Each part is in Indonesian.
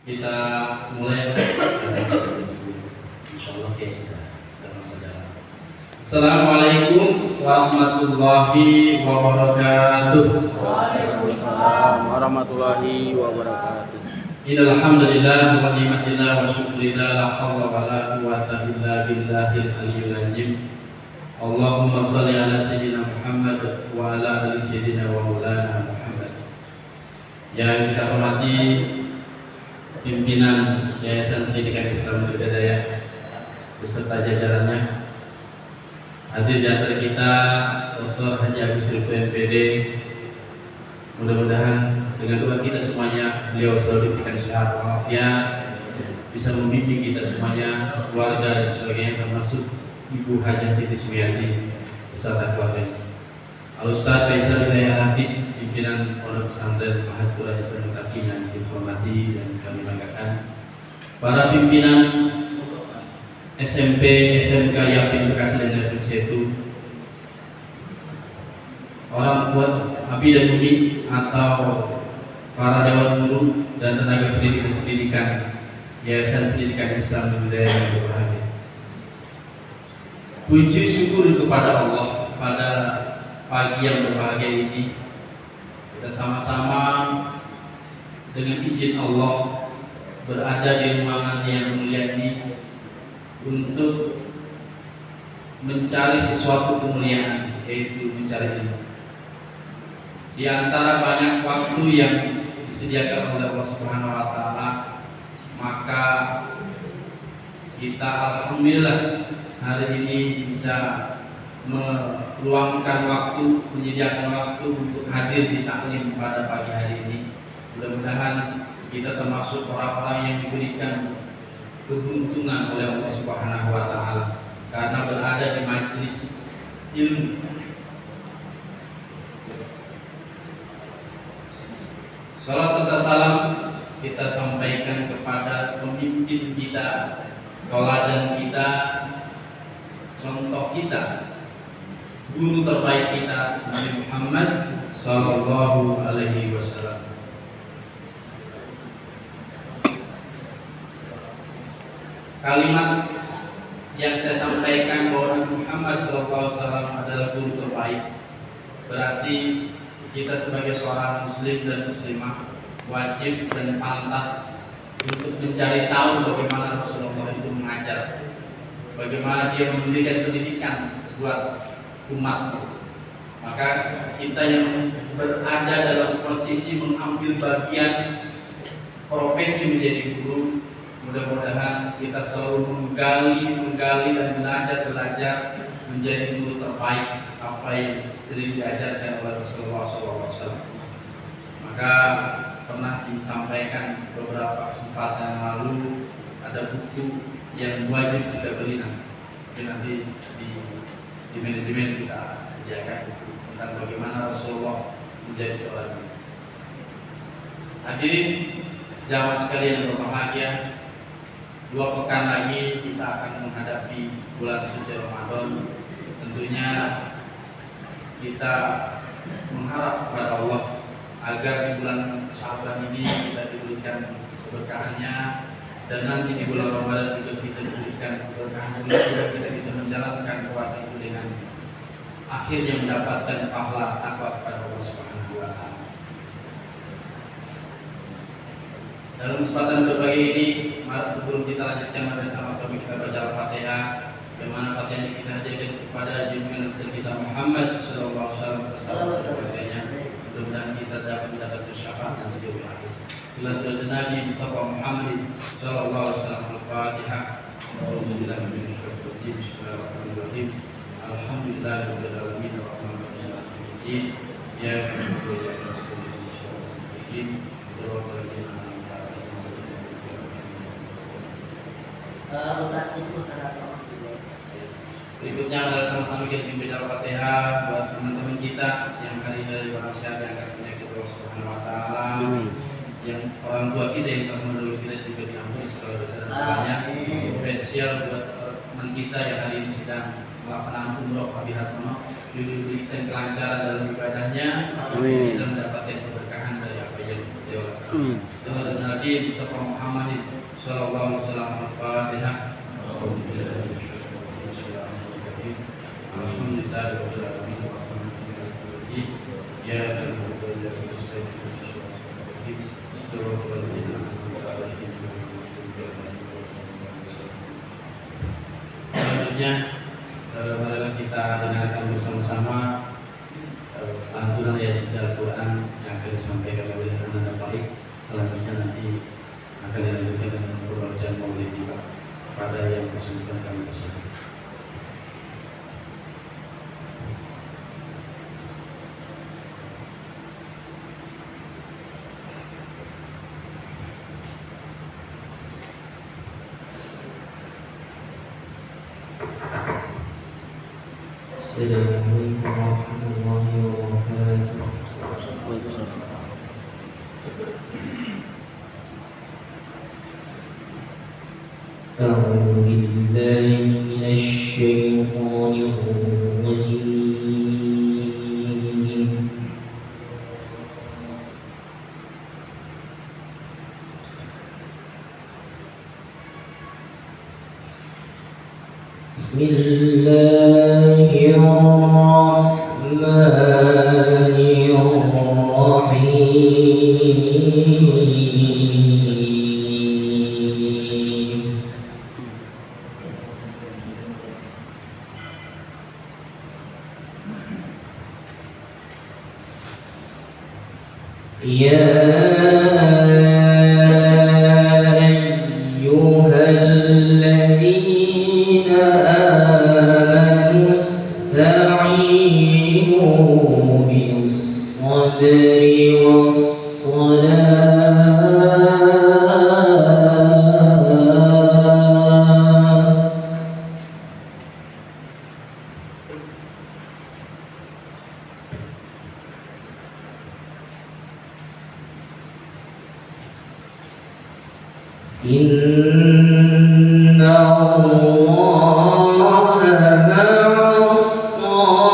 Kita mulai insyaallah kita dalam perjalanan. Assalamualaikum warahmatullahi wabarakatuh. Waalaikumsalam warahmatullahi wabarakatuh. Innal hamdalillah wa ni'matillah wa syukrillah la haula wa la quwwata illa billahil aliyyil azim. Allahumma shalli ala sayyidina Muhammad wa ala ali sayyidina wa maulana Muhammad. Yang kita hormati pimpinan Yayasan Pendidikan Islam Hidayah beserta jajarannya, hadir di antara kita Dr. Haji Agus Silvi MPD. Mudah-mudahan dengan doa kita semuanya beliau selalu diberikan sehat walafiat, bisa membimbing kita semuanya, keluarga dan sebagainya, termasuk Ibu Hajah Titi Sumiati beserta keluarga. Al-Ustaz Faisal Hidayah Hafid, pimpinan Pondok Pesantren Mahat Qur'an Islam Mutakin yang dihormati dan kami banggakan. Para pimpinan SMP, SMK Yakin Bekasi dan Yakin Setu, orang tua Abi dan Umi atau para dewan guru dan tenaga pendidikan Yayasan Pendidikan Islam Hidayah yang berbahagia. Puji syukur kepada Allah pada pagi yang berbahagia ini, kita sama-sama dengan izin Allah berada di ruangan yang mulia ini untuk mencari sesuatu kemuliaan, yaitu mencari ilmu. Di antara banyak waktu yang disediakan oleh Allah Subhanahu wa taala, maka kita alhamdulillah hari ini bisa meluangkan waktu, menyediakan waktu untuk hadir di taklim pada pagi hari ini. Mudah-mudahan kita termasuk orang-orang yang diberikan keberuntungan oleh Allah Subhanahu wa taala karena berada di majelis ilmu. Salam serta salam kita sampaikan kepada pemimpin kita, teladan kita, contoh kita, guru terbaik kita, Nabi Muhammad Sallallahu Alaihi Wasallam. Kalimat yang saya sampaikan bahwa Nabi Muhammad Sallallahu Alaihi Wasallam adalah guru terbaik, berarti kita sebagai seorang muslim dan muslimah wajib dan pantas untuk mencari tahu bagaimana Rasulullah itu mengajar, bagaimana dia memberikan pendidikan buat umat. Maka kita yang berada dalam posisi mengambil bagian profesi menjadi guru, mudah-mudahan kita selalu menggali dan belajar menjadi guru terbaik apa yang sering diajarkan oleh Rasulullah SAW. Maka pernah disampaikan beberapa kesempatan yang lalu ada buku yang wajib kita beli nanti di manajemen kita sediakan buku tentang bagaimana Rasulullah menjadi seorang guru. Hadirin jamaah sekalian yang berbahagia, 2 pekan lagi kita akan menghadapi bulan suci Ramadan. Tentunya kita mengharap kepada Allah agar di bulan Sya'ban ini kita diberikan keberkahannya, dan nanti di bulan Ramadan juga kita diberikan keberkahan sehingga kita bisa menjalankan puasa itu dengan akhirnya mendapatkan pahala takwa kepada Allah Subhanahu wa taala. Dalam kesempatan berbagi ini, mari sebelum kita lanjutkan, mari sama-sama kita baca Al-Fatihah. Bagaimana Fatihah kita hadirkan kepada junjungan Rasul kita Muhammad sallallahu alaihi wasallam. Mudah-mudahan kita dapat mendapat syafaat nanti di akhir. Bila Nabi Mustafa Muhammad sallallahu alaihi wasallam. Al-Fatihah. Bismillahirrahmanirrahim. Alhamdulillahirabbil alamin arrahmanirrahim maliki yaumiddin. Ya berikutnya adalah sama-sama kita pimpin Al-Fatihah buat teman-teman kita yang hari ini dari Indonesia yang akan penyakit Allah Subhanahu wa taala, yang orang tua kita yang telah mendahului kita juga diampuni segala dosa dan salahnya. Spesial buat teman kita yang hari ini sedang melaksanakan umroh Abi Hatmono, diberikan kelancaran dalam ibadahnya dan mendapatkan keberkahan dari apa yang beliau lakukan. Nabi Mustafa Muhammad sallallahu alaihi wasallam. Al-Fatihah. Alhamdulillahirabbil alamin. Ya selanjutnya marilah kita dengarkan bersama-sama lantunan ayat suci Al-Quran yang akan disampaikan oleh Anak Baik. Selanjutnya nanti akan dilanjutkan dengan pembacaan maulid pada yang bersangkutan kami bersama. Assalamualaikum warahmatullahi wabarakatuh. أعوذ بالله من الشيطان الرجيم. بسم الله الرحمن الرحيم. يا أيها الذين آمنوا استعينوا بالصبر والصلاة إن الله مع الصابرين.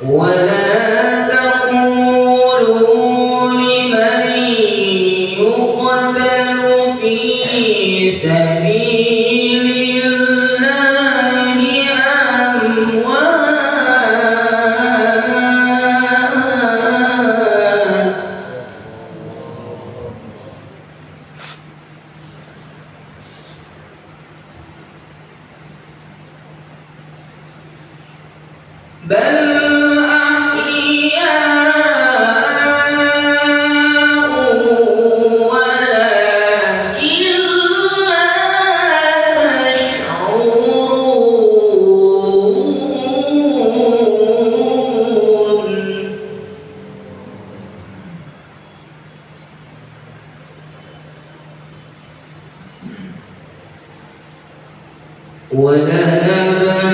ولا تقولوا لمن يقتل في سبيل الله أموات، بل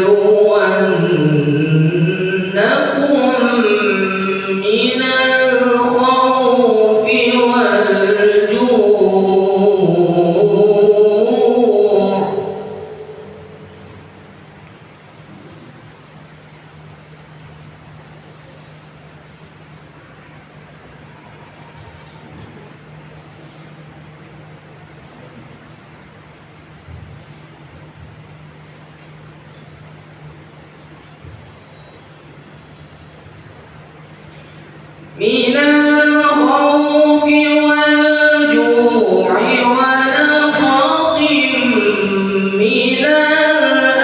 ولنبلونكم من الخوف والجوع من الخوف والجوع ونقص من الأموال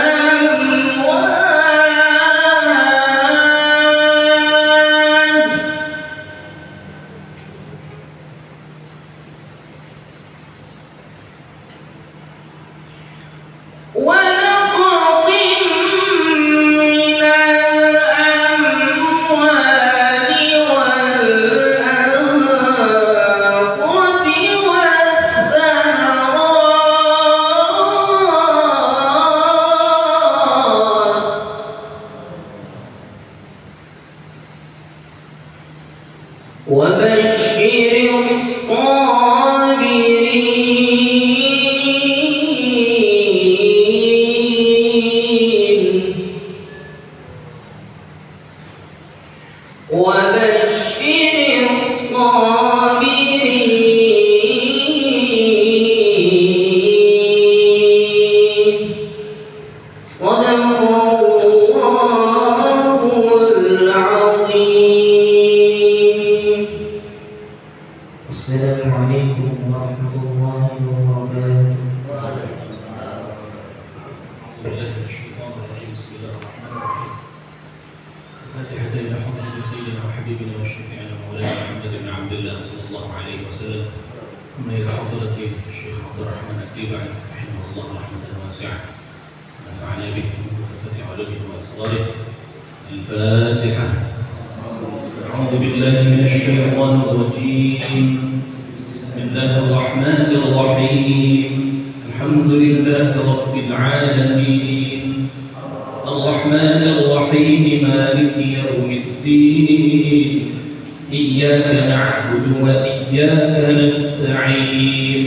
ونقص من الأموال والأنفس السلام عليكم ورحمة الله وبركاته. بسم الله الرحمن الرحيم. الفاتحة إلى حضرة سيدنا وحبيبنا وشفيعنا مولانا محمد بن عبد الله صلى الله عليه وسلم، ثم إلى حضرة الشيخ عبد الرحمن التيبعي رحمه الله رحمة واسعة، نفعنا به وبركة علومه وأسراره. الفاتحة. أعوذ بالله من الشيطان الرجيم. بسم الله الرحمن الرحيم. الحمد لله رب العالمين، الرحمن الرحيم، مالك يوم الدين، إياك نعبد وإياك نستعين،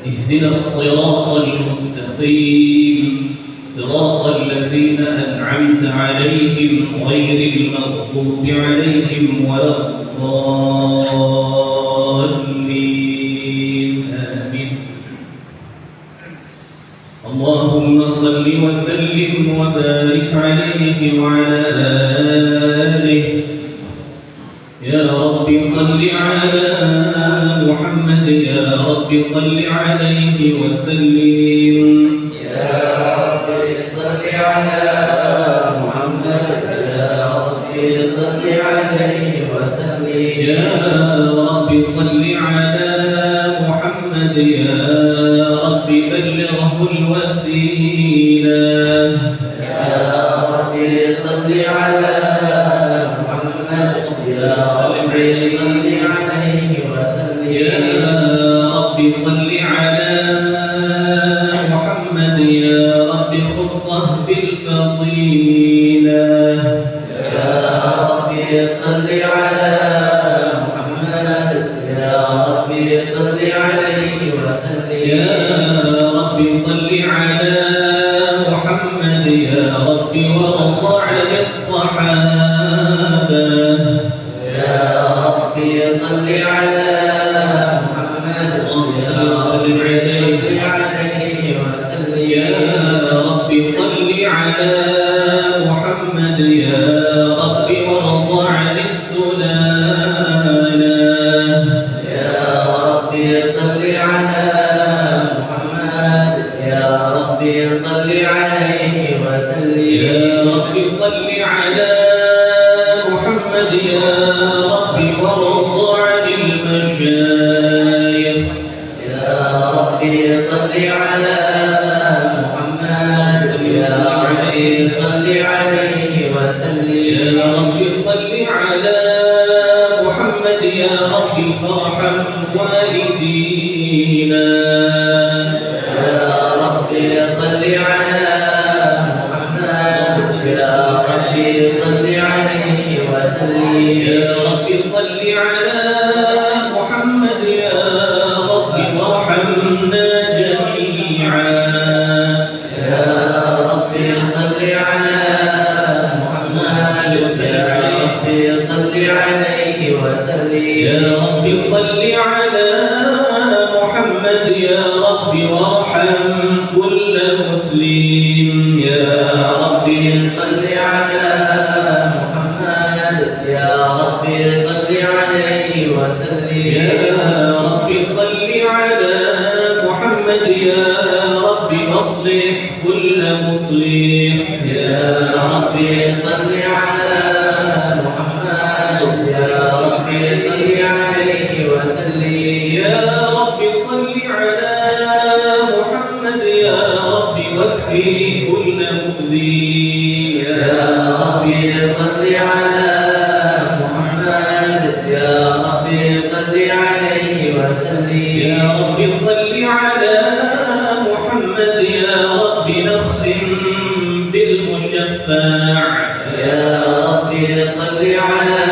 اهدنا الصراط المستقيم، صراط الذين أنعمت عليهم غير المغضوب عليهم ولا الضالين، آمين. اللهم صل وسلم وبارك عليه وعلى آله. يا رب صل على محمد، يا رب صل عليه وسلم. يا رب صل على محمد، يا رب صل عليه وسلم. يا رب صل على محمد، يا رب بلغه الوسيلة. يا رب صل على محمد، يا رب صل عليه وسلم. يا رب صل على محمد، يا رب خصه بالفضيلة. يا رب صل على محمد، يا رب صل عليه وسلم. يا رب صل على محمد، يا رب وارض عن الصحابة. يا رب صل على محمد، يا رب صل عليه وسلم. يا رب صل على محمد، يا رب وارض عن السلالة. يا رب صل على محمد، يا رب صل عليه وسلم. يا رب صل على محمد، يا رب وارض عن المشايخ. يا رب صل على محمد، يا رب صل عليه وسلم. يا رب صل على محمد، يا رب فارحم والدينا. يا رب صل على محمد، يا رب صل عليه وسلم. يا رب صل على محمد، يا رب وارحمنا جميعا. يا رب صل على محمد، يا رب صل عليه وسلم. يا رب صل على محمد، يا رب وارحم كل مسلم. يا رب صل على محمد، يا رب صل عليه وسلم. يا رب صل على محمد، يا رب أصلح كل مصلح. يا رب صل على محمد، يا رب صل عليه وسلم. يا رب صل على محمد، يا رب واكفي كل مؤذي. يا رب صل على محمد، يا رب صل عليه وسلم. يا رب صل على محمد، يا رب نختم بالمشفع. يا رب صل على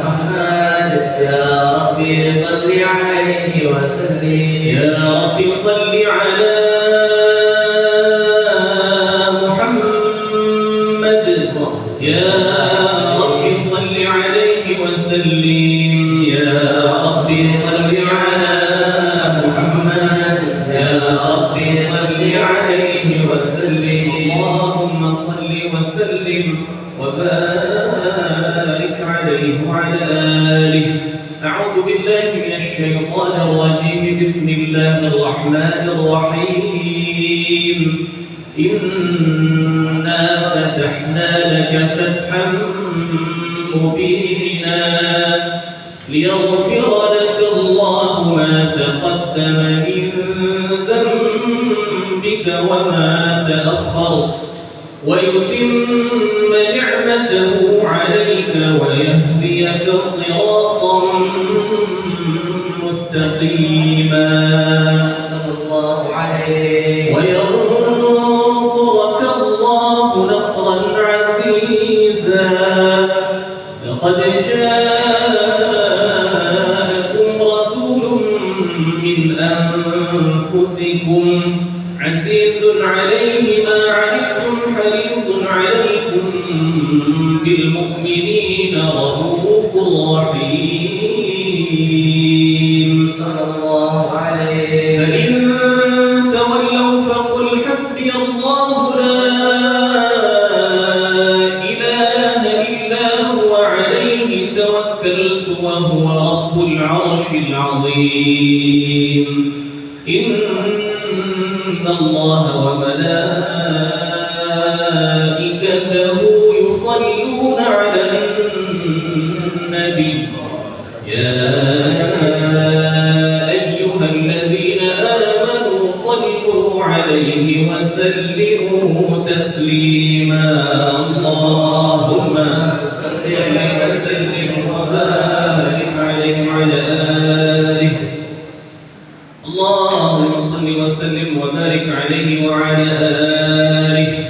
محمد، يا رب صل عليه وسلم. يا رب صل على محمد، يا رب صل عليه وسلم. يا رب صل على محمد، يا رب صل عليه وسلم. اللهم صل وسلم وبارك عليه وعلى آله أعوذ بالله من الشيطان الرجيم بسم الله الرحمن الرحيم إنا فتحنا لك فتحا مبينا ليغفر لك الله ما تقدم من ذنبك وما تأخر ويتم نعمته عليك ويهديك صراطا مستقيما وينصرك الله نصرا عزيزا لقد جاءكم رسول من أنفسكم عزيز عليه ما عنتم حريص عليكم بالمؤمنين رؤوف رحيم فإن تولوا فقل حسبي الله لا إله إلا هو عليه توكلت وهو رب العرش العظيم إن الله وملائكته يصلون على النبي يا أيها الذين آمنوا صلوا عليه وسلموا تسليما اللهم صل وسلم وبارك عليه وعلى آله اللهم صل وسلم وبارك عليه وعلى آله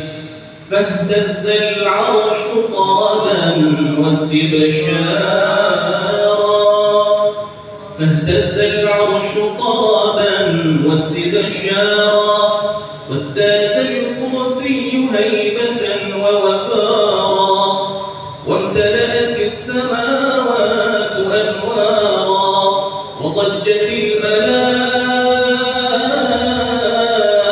فاهتز العرش طربا فاهتز العرش طربا واستبشارا وازداد الكرسي هيبة ووقارا وامتلأت السماوات أنوارا وضجت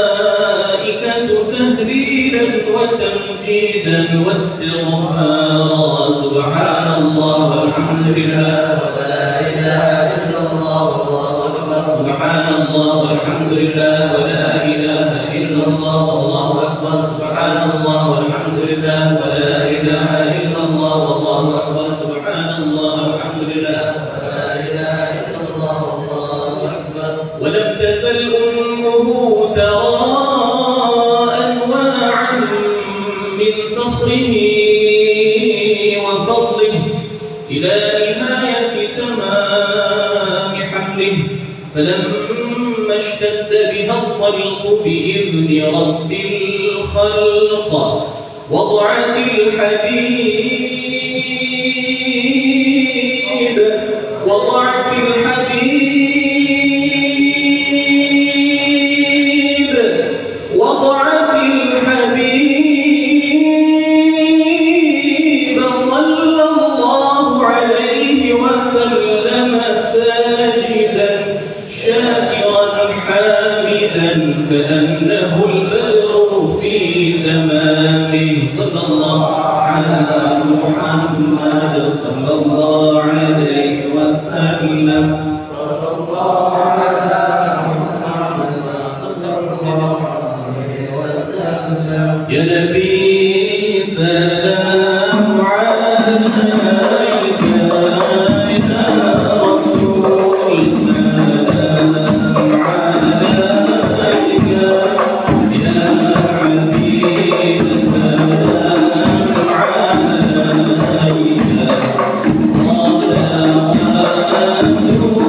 الملائكة تهليلا وتمجيدا واستغفارا سبحان الله والحمد لله ولا إله إلا الله والله أكبر سبحان الله والحمد لله ولا إله إلا الله والله أكبر سبحان الله والحمد لله ولا إله إلا الله والله أكبر سبحان الله والحمد لله ولا إله إلا الله والله أكبر ولم تزل أمه ترى أنواعا من فخره وفضله إلى نهاية تمام حمله فلما اشتد بها الطلق بإذن رب الخلق وضعت الحبيب وضعت الحبيب وضعت الحبيب صلى الله عليه وسلم ساجدا شاكرا حامدا كأنه البدر في تمامه صلى الله على محمد صلى الله عليه وسلم صلى الله على محمد صلى الله عليه وسلم يا نبي سلام عليك يا رسول سلام عليك يا حبيب سلام عليك صلوات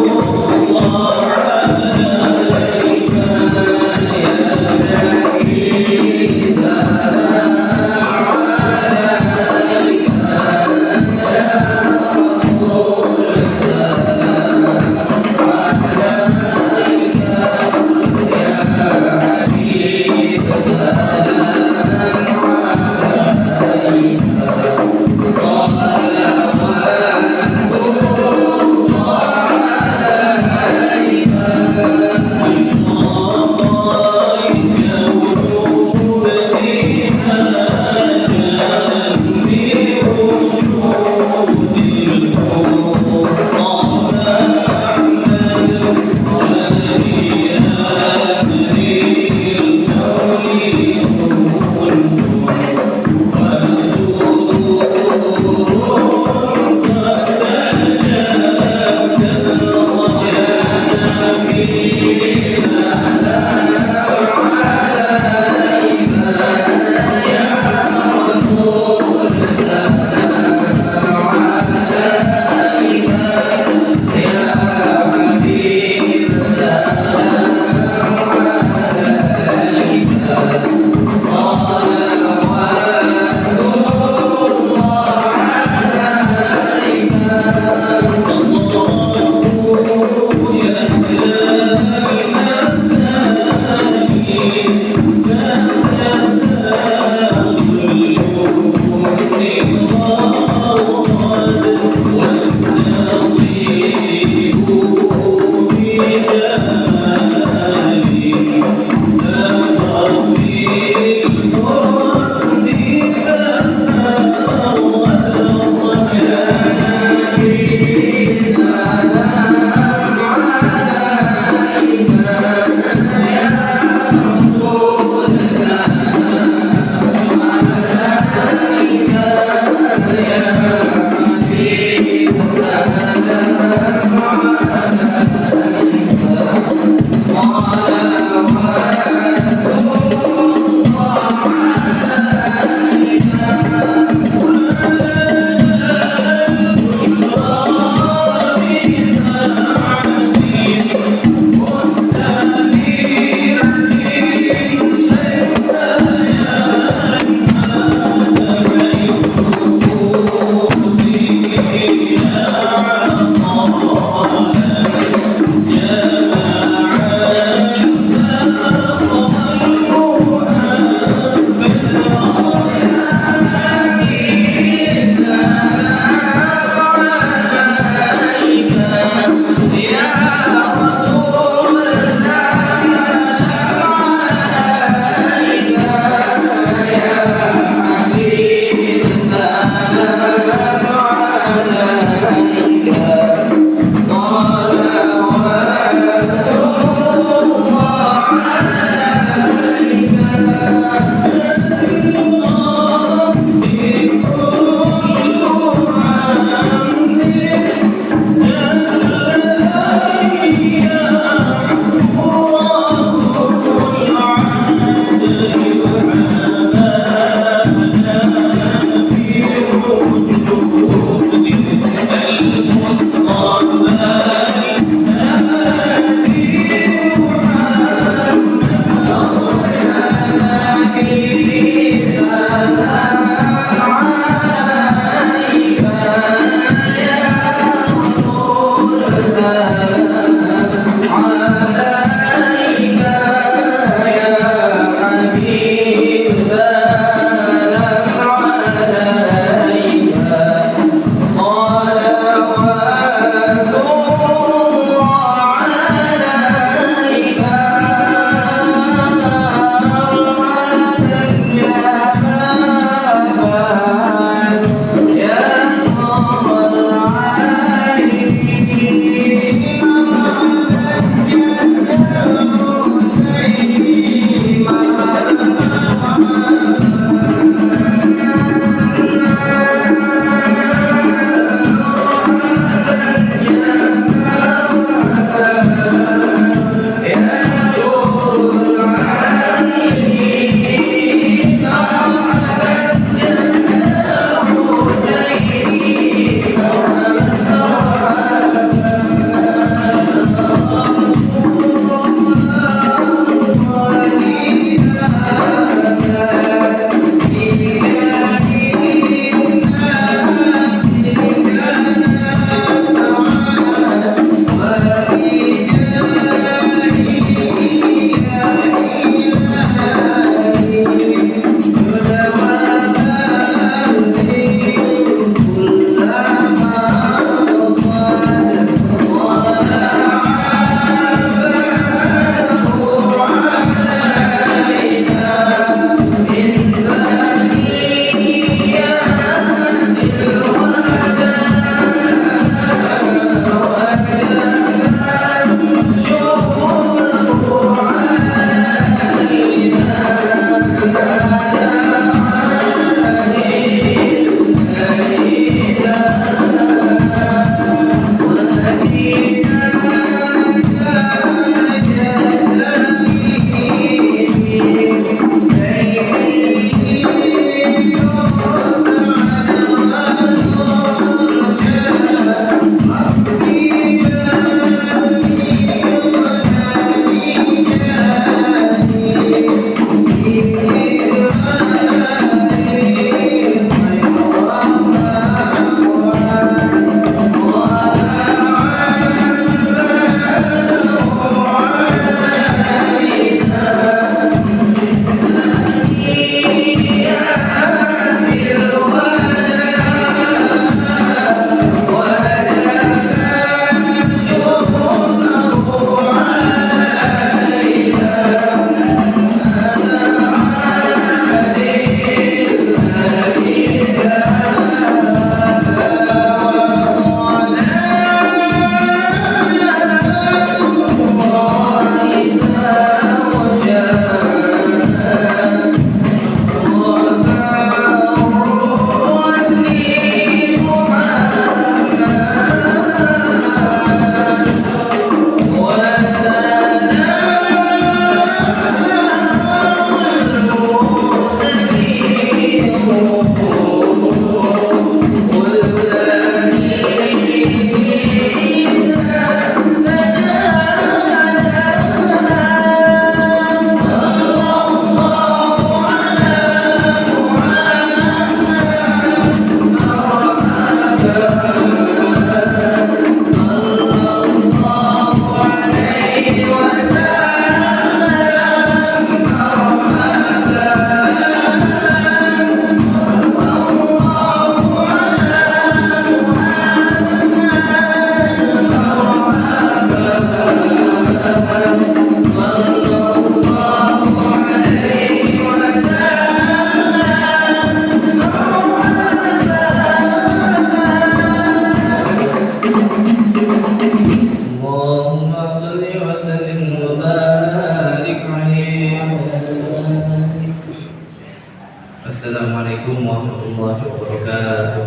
Assalamualaikum warahmatullahi wabarakatuh.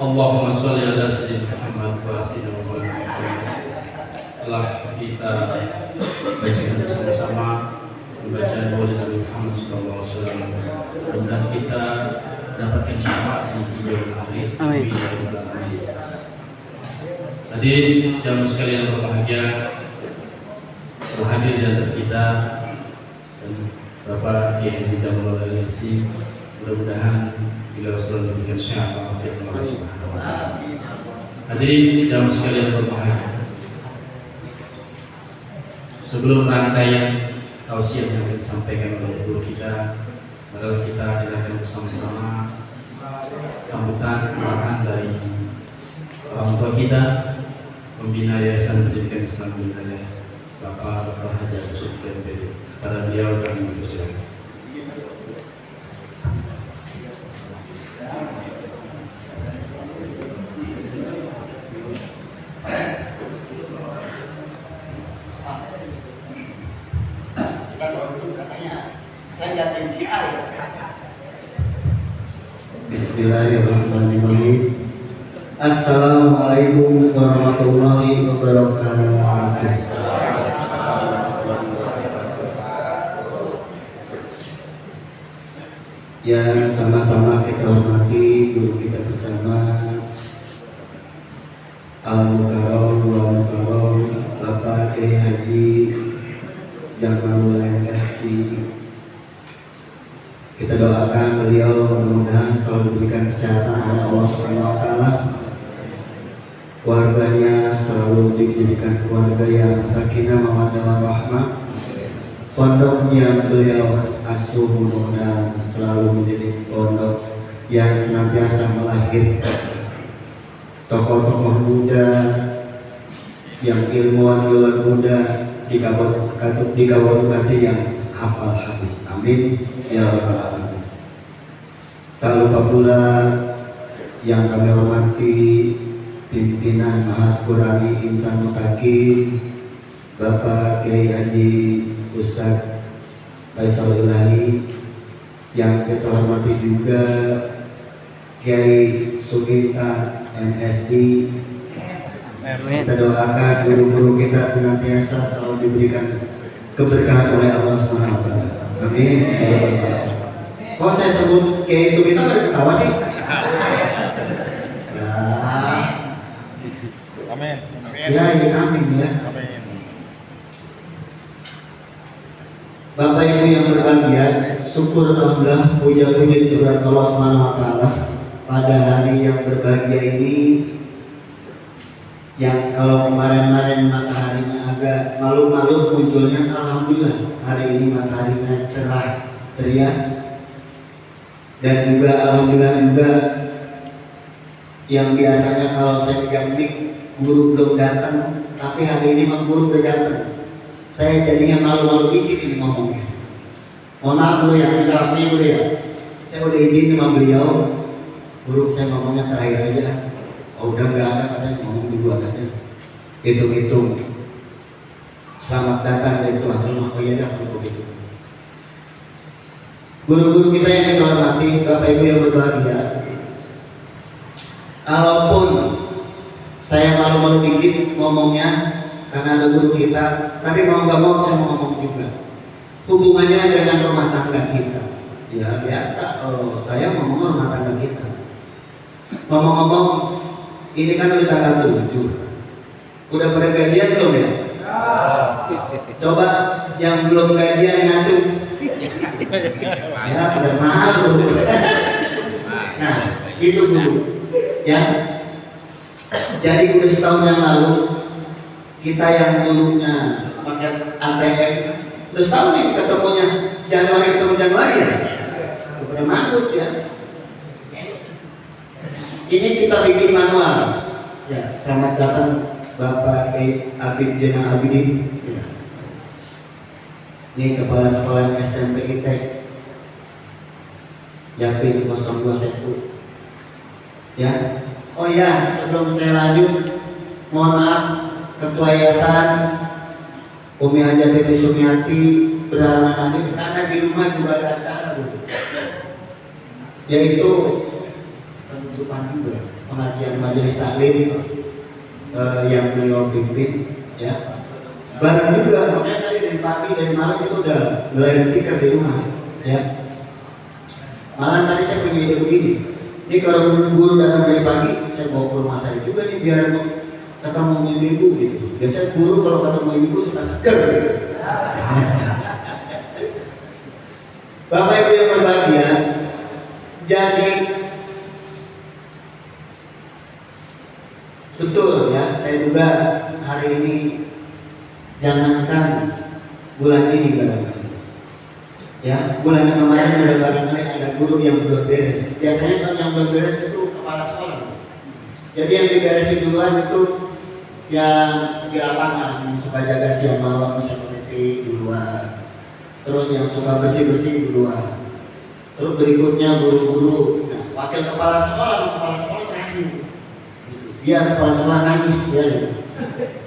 Allahumma sholli ala sayyidina Muhammad wa sayyidina Muhammad. Telah kita bacakan bersama-sama pembacaan Maulid Nabi Muhammad SAW. Mudah-mudahan kita dapatkan syafaat di hijau akhir. Amin. Hadirin jamaah sekalian berbahagia, berhadir di antara kita dan Bapak Kiai Haji Jamalul Al-Yasin. Mudah-mudahan beliau selalu memberikan syafaat dari Allah Subhanahu wa Ta'ala. Hadirin jamaah sekalian berbahagia, sebelum rangkaian tausiah yang akan disampaikan oleh guru kita, mari kita dengarkan bersama-sama sambutan arahan dari orang tua kita, pembina Yayasan Pendidikan Islam Wilayah Bapak Haji Agus Supri. Pada beliau kami mempersilakan. Bismillahirrahmanirrahim. Assalamualaikum warahmatullahi wabarakatuh. Yang sama-sama kita hormati guru kita bersama Al-Mukarram wa Mukarram Bapak Kiai Haji Jamalul Al-Yasin. Kita doakan beliau mudah-mudahan selalu diberikan kesehatan oleh Allah Subhanahu wa Ta'ala. Keluarganya selalu dijadikan keluarga yang sakinah mawaddah warahmah. Pondoknya beliau asuh mudah-mudahan selalu menjadi pondok yang senantiasa melahirkan tokoh-tokoh muda yang ilmuwan muda dikawal kasih yang hafal hadis. Amin ya rabbal alamin. Tak lupa pula yang kami hormati pimpinan Mahat Qurani Insan Mutakin Bapak Kiai Haji Ustadz Faisal Ilahi, yang kita hormati juga Kiai Suginta MSD. Kita doakan guru-guru kita senantiasa selalu diberikan keberkahan oleh Allah Subhanahu wa Ta'ala. Amin. Kok saya sebut Kiai Suginta pada ketawa sih? Amin. Ya, amin ya. Amin. Bapak Ibu yang berbahagia, syukur alhamdulillah, puja-puji kepada Allah Subhanahu wa Ta'ala pada hari yang berbahagia ini, yang kalau kemarin-kemarin mataharinya agak malu-malu munculnya, alhamdulillah hari ini mataharinya cerah ceria, dan juga alhamdulillah juga yang biasanya kalau saya pegang mic guru belum datang, tapi hari ini memang guru udah datang. Saya jadinya malu-malu dikit ini ngomongnya. Mohon maaf dulu ya, minta nih dulu ya. Saya udah izin sama beliau, guru saya ngomongnya terakhir aja. Oh udah nggak ada katanya, ngomong duluan aja. Hitung-hitung. Selamat datang dari Tuhan Allah. Oh iya dah kalau begitu. Guru-guru kita yang kita hormati, Bapak Ibu yang berbahagia. Kalaupun saya malu-malu dikit ngomongnya, karena ada guru kita, tapi mau nggak mau saya mau ngomong juga. Hubungannya dengan rumah tangga kita. Ya biasa, kalau saya ngomong rumah tangga kita. Ngomong-ngomong, ini kan udah tanggal 7. Udah pada gajian belum ya? Coba yang belum gajian ngacu. Ya pada malu. Nah, itu dulu. Ya. Jadi udah setahun yang lalu, kita yang dulunya pakai ATM, udah setahun nih ketemunya Januari ketemu Januari ya, udah manggut ya. Ini kita bikin manual. Ya, selamat datang Bapak Kiai Abid Jenal Abidin. Ya. Ini kepala sekolah SMP kita, Yapin 021. Ya. Oh ya, sebelum saya lanjut, mohon maaf Ketua Yayasan Umi Haja Titi Sumiati berhalangan hadir karena di rumah juga ada acara Bu, yaitu penutupan juga pengajian majelis taklim yang beliau pimpin ya. Bareng juga makanya tadi dari pagi dari malam itu udah mulai tikar di rumah ya. Malah tadi saya punya ide begini, ini kalau guru datang dari pagi saya bawa ke rumah saya juga nih biar ketemu ibu gitu. Biasanya guru kalau ketemu ibu suka seger gitu. Bapak Ibu yang berbahagia, jadi betul ya, saya juga hari ini jangankan bulan ini barangkali ya, bulan yang kemarin ada barangkali ada guru yang belum beres. Biasanya kalau yang belum beres itu kepala sekolah. Jadi yang diberesin duluan itu yang di lapangan, yang suka jaga siang malam seperti duluan. Terus yang suka bersih-bersih duluan. Terus berikutnya guru-guru. Nah, wakil kepala sekolah terakhir. Dia kepala sekolah nangis ya.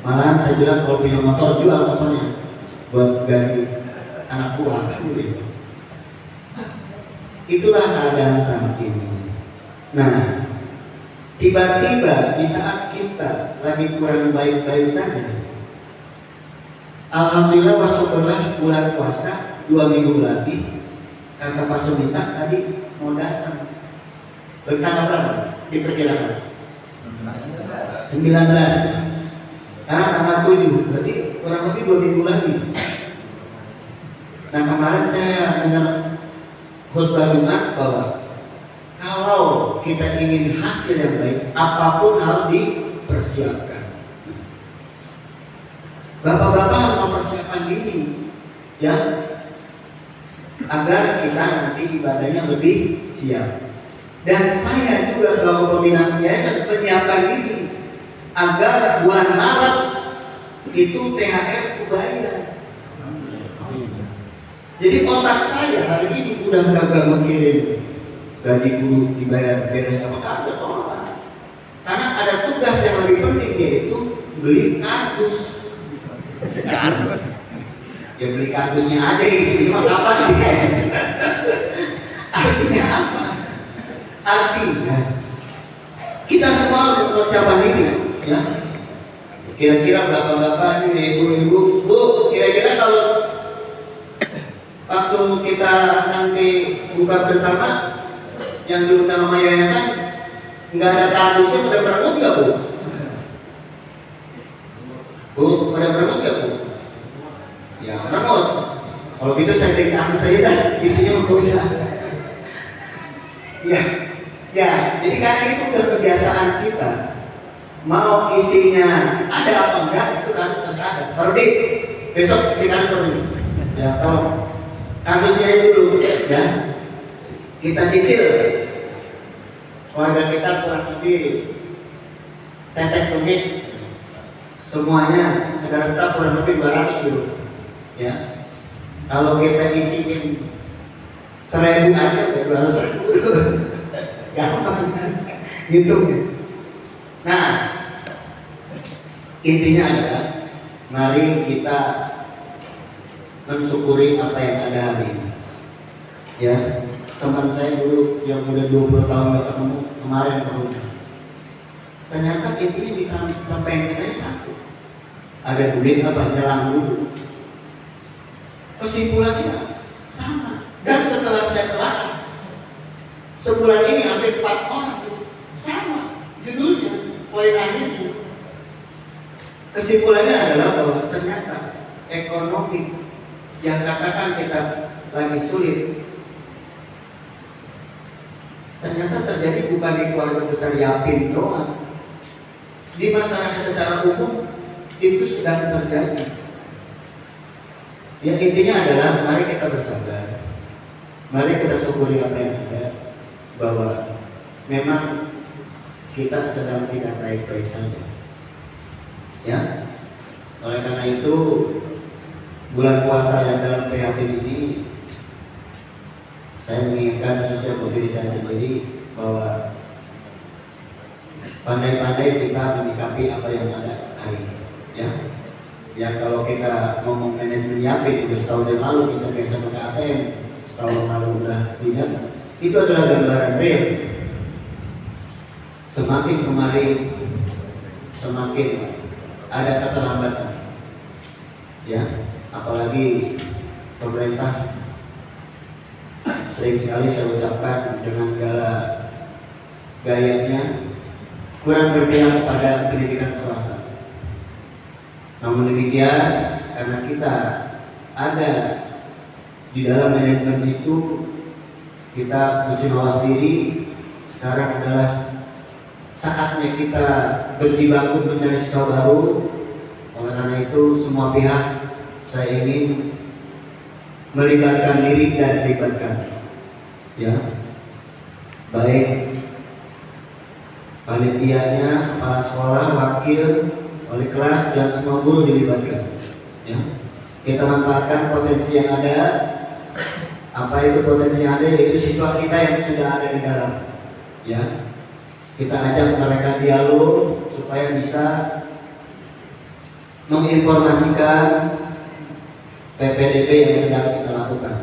Malahan saya bilang kalau punya motor jual motornya buat ganti anak buah gitu. Itulah keadaan saat ini. Nah, tiba-tiba di saat kita lagi kurang baik-baik saja, alhamdulillah masuklah bulan puasa 2 minggu lagi. Kata Pak Sumita tadi mau datang. Bertanggal berapa? Diperkirakan 19. Karena tanggal 7, berarti kurang lebih 2 minggu lagi. Nah kemarin saya dengar khutbah Jumat bahwa kalau kita ingin hasil yang baik, apapun harus dipersiapkan. Bapak-bapak harus mempersiapkan diri, ya, agar kita nanti ibadahnya lebih siap. Dan saya juga selalu pembina yayasan menyiapkan diri agar bulan Maret itu THR kebayar. Jadi otak saya hari ini udah gagal mengirim gaji guru dibayar beres apa kagak orang. Karena ada tugas yang lebih penting yaitu beli kardus. Ya beli kardusnya aja isinya kapan dia. Artinya apa? Artinya kita semua harus persiapan diri, ya. Kira-kira bapak-bapak ini, ibu-ibu, bu, kira-kira kalau waktu kita nanti buka bersama yang diundang sama yayasan nggak ada kardusnya, pada berengut nggak bu? Bu, pada berengut nggak bu? Ya berengut. Kalau gitu saya beri kardus saja dan isinya nggak usah. Ya, jadi karena itu udah kebiasaan kita. Mau isinya ada apa enggak itu kardus harus ada. Perdi, besok di kardus ini. Ya, tolong kardusnya dulu, ya. Kita cicil. Keluarga kita kurang lebih tetek tumit. Semuanya segala staf kurang lebih 200 dulu. Ya. Kalau kita isiin 1.000 aja, 200.000. Gampang kan? Gitu. Nah, intinya adalah mari kita mensyukuri apa yang ada hari ini. Ya, teman saya dulu yang udah 20 tahun gak ketemu kemarin ketemu. Ternyata intinya bisa sampai ke saya satu. Ada duit apa nyelang dulu. Kesimpulannya sama. Dan setelah saya telah sebulan ini hampir 4 orang sama judulnya, poin akhirnya. Kesimpulannya adalah bahwa ternyata ekonomi yang katakan kita lagi sulit ternyata terjadi bukan di keluarga besar Yapin doang, di masyarakat secara umum itu sedang terjadi. Yang intinya adalah mari kita bersabar, mari kita syukuri apa yang ada, bahwa memang kita sedang tidak baik-baik saja. Ya, oleh karena itu bulan puasa yang dalam prihatin ini saya mengingatkan khususnya untuk diri saya sendiri bahwa pandai-pandai kita menyikapi apa yang ada hari ini. Ya, ya kalau kita ngomong manajemen YAPI udah setahun yang lalu kita biasa pakai ATM, setahun lalu udah tidak, itu adalah gambaran real. Semakin kemari semakin ada keterlambatan, ya, apalagi pemerintah sering sekali saya ucapkan dengan gayanya kurang berpihak pada pendidikan swasta. Namun demikian, karena kita ada di dalam manajemen itu, kita mesti mawas diri. Sekarang adalah saatnya kita berjibaku mencari siswa baru. Oleh karena itu, semua pihak saya ingin melibatkan diri dan dilibatkan, ya, baik panitianya, kepala sekolah, wakil, wali kelas, dan semua guru dilibatkan. Ya, kita manfaatkan potensi yang ada. Apa itu potensi yang ada? Yaitu siswa kita yang sudah ada di dalam. Ya, kita ajak mereka dialog supaya bisa menginformasikan PPDB yang sedang kita lakukan.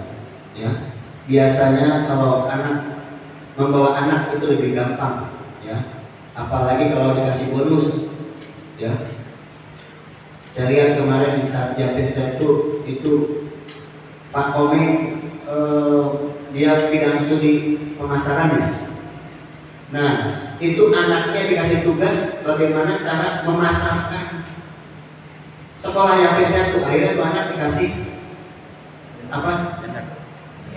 Ya, biasanya kalau membawa anak itu lebih gampang. Ya, apalagi kalau dikasih bonus. Ya, saya lihat kemarin di Satjapin itu Pak Komeng dia bidang studi pemasarannya. Nah, itu anaknya dikasih tugas bagaimana cara memasarkan sekolah Yapin 1. Akhirnya tuh anak dikasih apa?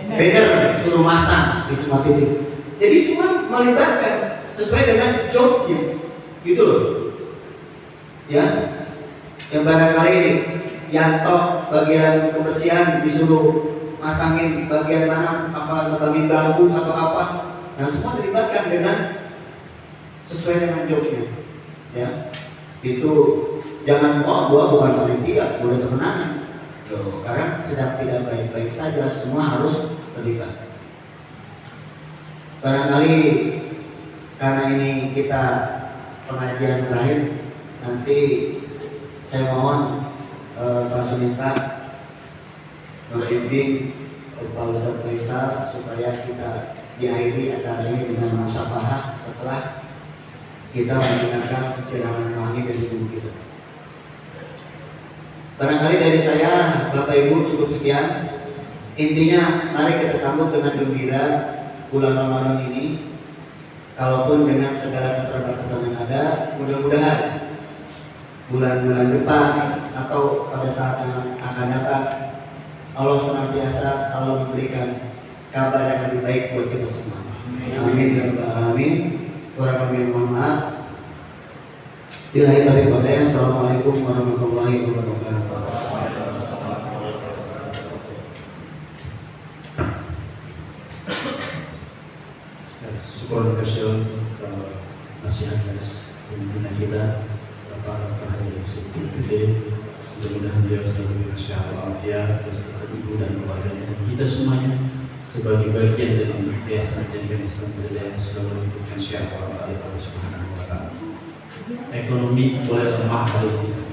Banner suruh masang di semua titik. Jadi semua melibatkan sesuai dengan jobnya, gitu loh. Ya, yang barangkali Yanto bagian kebersihan disuruh masangin bagian mana, apa nebangin bambu atau apa. Nah, semua dilibatkan dengan sesuai dengan jobnya. Ya, itu jangan gua bukan panitia, gua udah temenan. Loh, karena sedang tidak baik-baik saja, semua harus terlibat. Barangkali karena ini kita pengajian terakhir, nanti saya mohon Pak Suminta membimbing Pak Ustadz Faisal supaya kita diakhiri acara ini dengan musyafahah setelah kita mendengarkan siraman rohani dari guru kita. Barangkali dari saya, Bapak Ibu, cukup sekian. Intinya, mari kita sambut dengan gembira bulan Ramadan ini. Kalaupun dengan segala keterbatasan yang ada, mudah-mudahan bulan-bulan depan atau pada saat yang akan datang, Allah senantiasa selalu memberikan kabar yang lebih baik buat kita semua. Amin ya rabbal alamin. Kurang lebih mohon maaf. Billahi taufiq wal hidayah. Assalamualaikum warahmatullahi wabarakatuh. Syukur kasih nasihat guys pimpinan kita Bapak Haji Yusuf. Mudah-mudahan beliau selalu sehat walafiat beserta ibu dan keluarganya dan kita semuanya sebagai bagian dari yayasan pendidikan Islam Berdaya selalu memberikan syafaat kepada Allah Subhanahu wa taala. Ekonomi boleh lemah hari ini,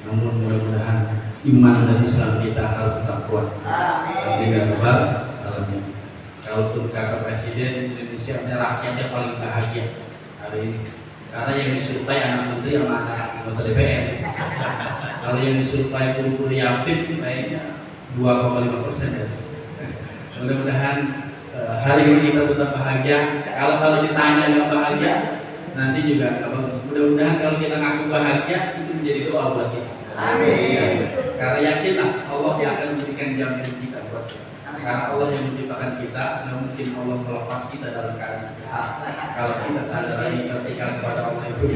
namun mudah-mudahan iman dan Islam kita harus tetap kuat. Amin. Amin. Kalaupun kata Presiden Indonesia rakyatnya paling bahagia hari ini, karena yang disurupai anak menteri sama anak anggota DPR. Kalau yang disurupai guru-guru Yapin kayaknya 2,5% ya. Mudah-mudahan hari ini kita tetap bahagia. Kalau ditanya nggak bahagia, nanti juga nggak bagus. Mudah-mudahan kalau kita ngaku bahagia itu menjadi doa buat kita. Amin. Karena yakinlah Allah yang akan memberikan jaminan kita buat kita. Karena Allah yang menciptakan kita, nggak mungkin Allah melepas kita dalam keadaan besar. Kalau kita sadar lagi bertikai kepada Allah itu.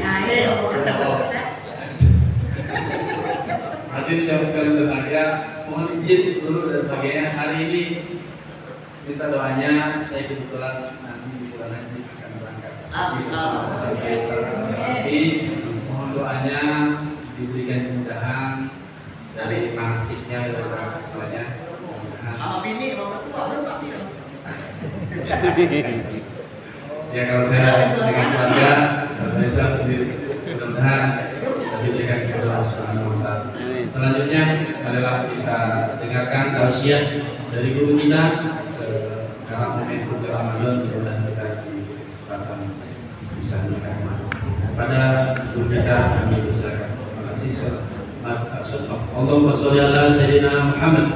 Hadirin yang sekalian berbahagia, mohon izin dulu dan sebagainya. Hari ini minta doanya, saya kebetulan nanti di bulan haji akan berangkat. Jadi mohon doanya diberikan kemudahan dari manasiknya dan semuanya. Sama bini, sama mertua, ya kalau saya dengan keluarga, saya sendiri mudah-mudahan diberikan kepada Allah Subhanahu wa taala. Selanjutnya adalah kita dengarkan tausiah dari guru kita karena momentum Ramadan, mudah-mudahan kita di kesempatan bisa menikmati. Pada guru kita kami persilakan. Terima kasih. Allahumma sholli ala sayyidina Muhammad.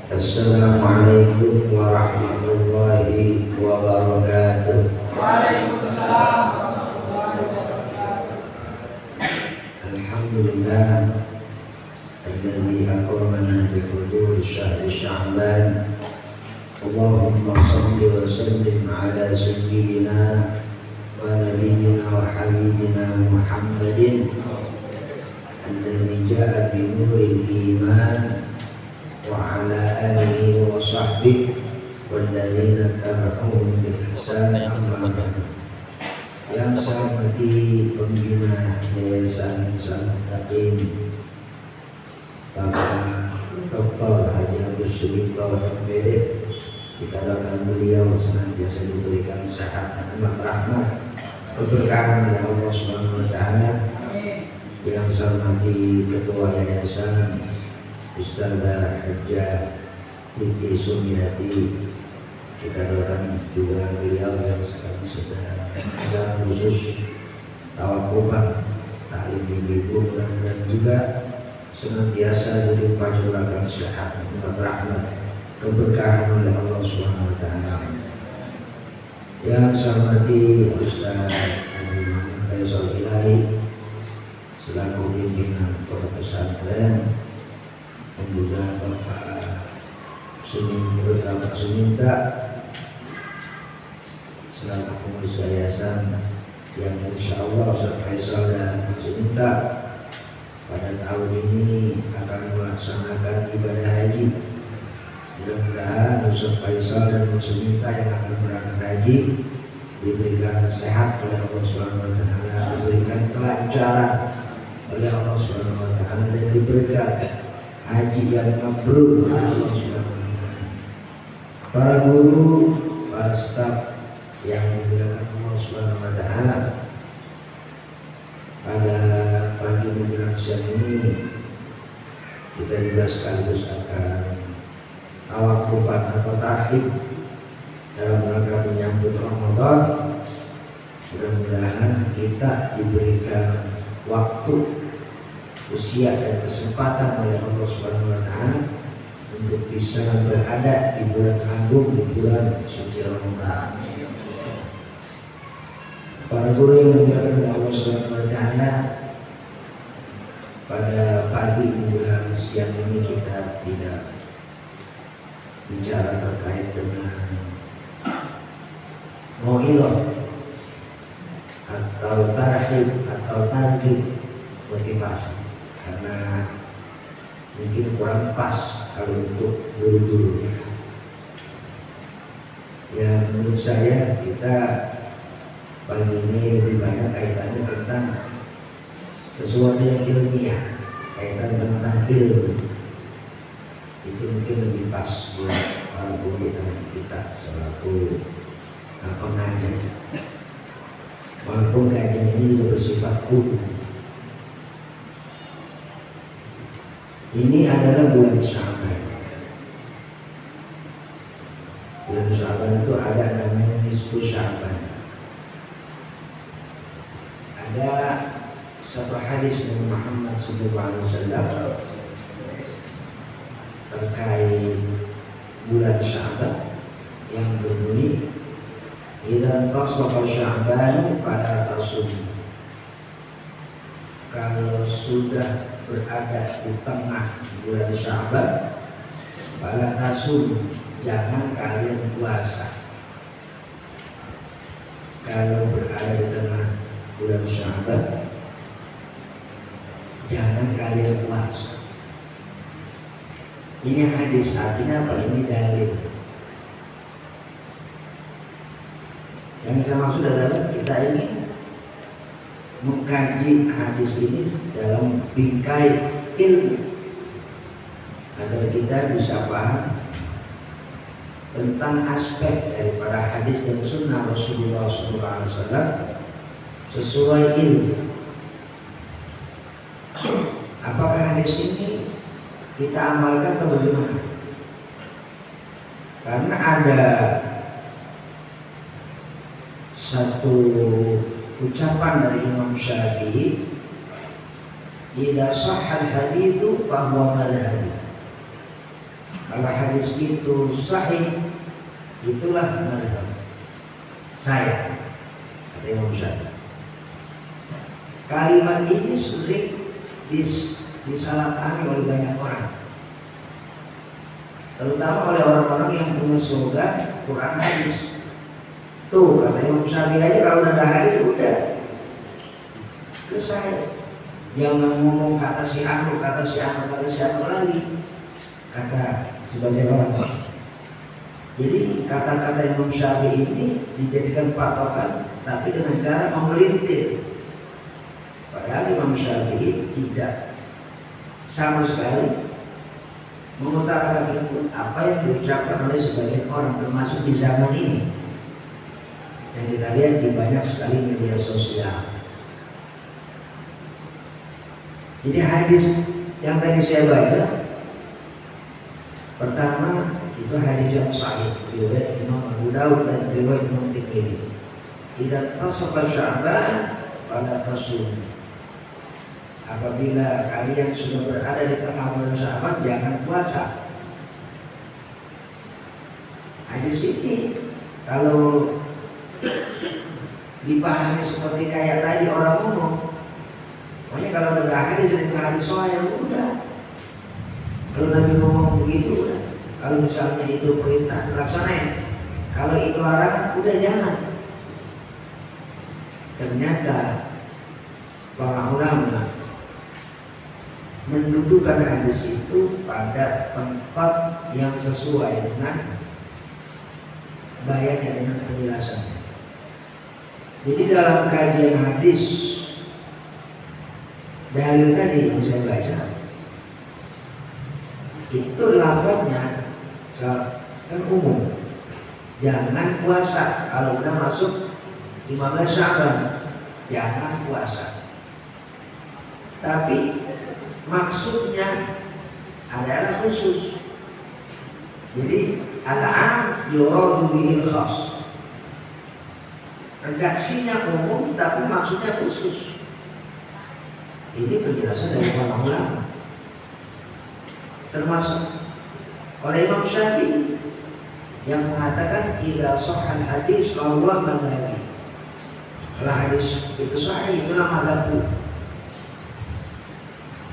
Assalamualaikum warahmatullahi wabarakatuh. Alhamdulillah alladzi akramana bi huduri syahri Sya'ban. Allahumma shalli wa sallim ala sayyidina wa nabiyyina wa habibina Muhammadin alladzi jaa'a bi nuril iman وعلى آله وصحبه والذين تبعوهم بإحسان أما بعد. Yang saya hormati pembina Yayasan Al-Mustaqim Bapak Dr. Haji Agus Sudipto MPD, kita doakan beliau senantiasa diberikan sehat dan rahmat keberkahan dari Allah Subhanahu wa taala. Yang saya hormati Ketua Yayasan Ustazah Hajjah Titi Sumiati, kita doakan juga beliau yang sekarang sedang acara khusus tawakufan taklim ibu dan juga senantiasa dilimpah curahkan sehat dan rahmat keberkahan oleh Allah Subhanahu wa taala. Yang saya hormati Ustaz Haji Muhammad Faisal Ilahi selaku pimpinan Pondok Pesantren, dan juga Bapak Suminta selaku pengurus yayasan yang insya Allah Ustaz Faisal dan Suminta pada tahun ini akan melaksanakan ibadah haji. Mudah-mudahan Ustaz Faisal dan Suminta yang akan berangkat haji diberikan sehat oleh Allah Subhanahu wa taala, diberikan kelancaran oleh Allah Subhanahu wa taala, dan diberikan haji yang mabrur oleh Allah Subhanahu wa taala. Para guru, para staf yang dimuliakan Allah Subhanahu wa taala, pada pagi menjelang siang ini kita juga sekaligus akan tawakufan atau tahlil dalam rangka menyambut Ramadan. Mudah-mudahan kita diberikan waktu, usia dan kesempatan oleh Allah Subhanahu wa taala untuk bisa berada di bulan agung, di bulan suci Ramadan. Para guru yang dimuliakan oleh Allah Subhanahu wa taala, pada pagi menjelang siang ini kita tidak bicara terkait dengan mau'izah atau tarhib atau targhib motivasi, karena mungkin kurang pas kalau untuk guru-guru. Ya, menurut saya kita pagi ini lebih banyak kaitannya tentang sesuatu yang ilmiah, kaitan tentang ilmu. Itu mungkin lebih pas buat para guru dan kita selaku pengajar. Walaupun kajian ini juga bersifat hukum. Ini adalah bulan Sya'ban. Bulan Sya'ban itu ada namanya nisfu Sya'ban. Ada satu hadis dari Muhammad SAW terkait bulan Sya'ban yang berbunyi, "Idza tasafa Sya'ban fala tasum." Kalau sudah berada di tengah bulan Sya'ban, fala tasum, jangan kalian puasa. Kalau berada di tengah bulan Sya'ban, kalian puasa. Ini hadis, artinya apa? Ini dalil. Yang saya maksud adalah kita ini mengkaji hadis ini dalam bingkai ilmu agar kita bisa paham tentang aspek daripada hadis dan sunnah Rasulullah SAW sesuai ilmu. Apakah hadis ini kita amalkan atau bagaimana? Karena ada satu ucapan dari Imam Syafi'i, "Idza shahhal haditsu fa huwa madhhabi." Kalau hadis itu sahih, itulah madhhab saya, kata Imam Syafi'i. Kalimat ini sering disalahpahami oleh banyak orang, terutama oleh orang-orang yang punya slogan Quran hadis. Tuh kata Imam Syafi'i aja kalau udah ada hadis udah selesai. Jangan ngomong kata si anu lagi, kata sebagai orang. Jadi kata-kata Imam Syafi'i ini dijadikan patokan, tapi dengan cara memelintir. Padahal Imam Syafi'i tidak sama sekali mengutarakan apa yang diucapkan oleh sebagian orang, termasuk di zaman ini yang kita lihat di banyak sekali media sosial. Jadi hadis yang tadi saya baca, pertama itu hadis yang sahih riwayat Imam Abu Dawud dan riwayat Imam Tirmidzi. Tidak tasawwur Sya'ban pada tasum. Apabila kalian sudah berada di tengah bulan Sya'ban, jangan puasa. Hadis ini kalau dipahami seperti kayak tadi orang ngomong, pokoknya kalau udah hadis itu hadis sahih udah. Kalau Nabi ngomong begitu udah. Kalau misalnya itu perintah dilaksanain, kalau itu larangan udah jangan. Ternyata para ulama mendudukan hadis itu pada tempat yang sesuai dengan bayarnya, dengan penjelasannya. Jadi dalam kajian hadis, dalil tadi yang saya baca itu lafaznya kan umum, jangan puasa kalau udah masuk 15 Sya'ban, jangan puasa. Tapi maksudnya adalah khusus. Jadi al-'am yuradu bihil khas. Redaksinya umum tapi maksudnya khusus. Ini penjelasan dari para ulama, termasuk oleh Imam Syafi'i yang mengatakan idza shahhal hadis fa huwa madhhabi. Kalau hadis itu sahih, itulah mazhabku.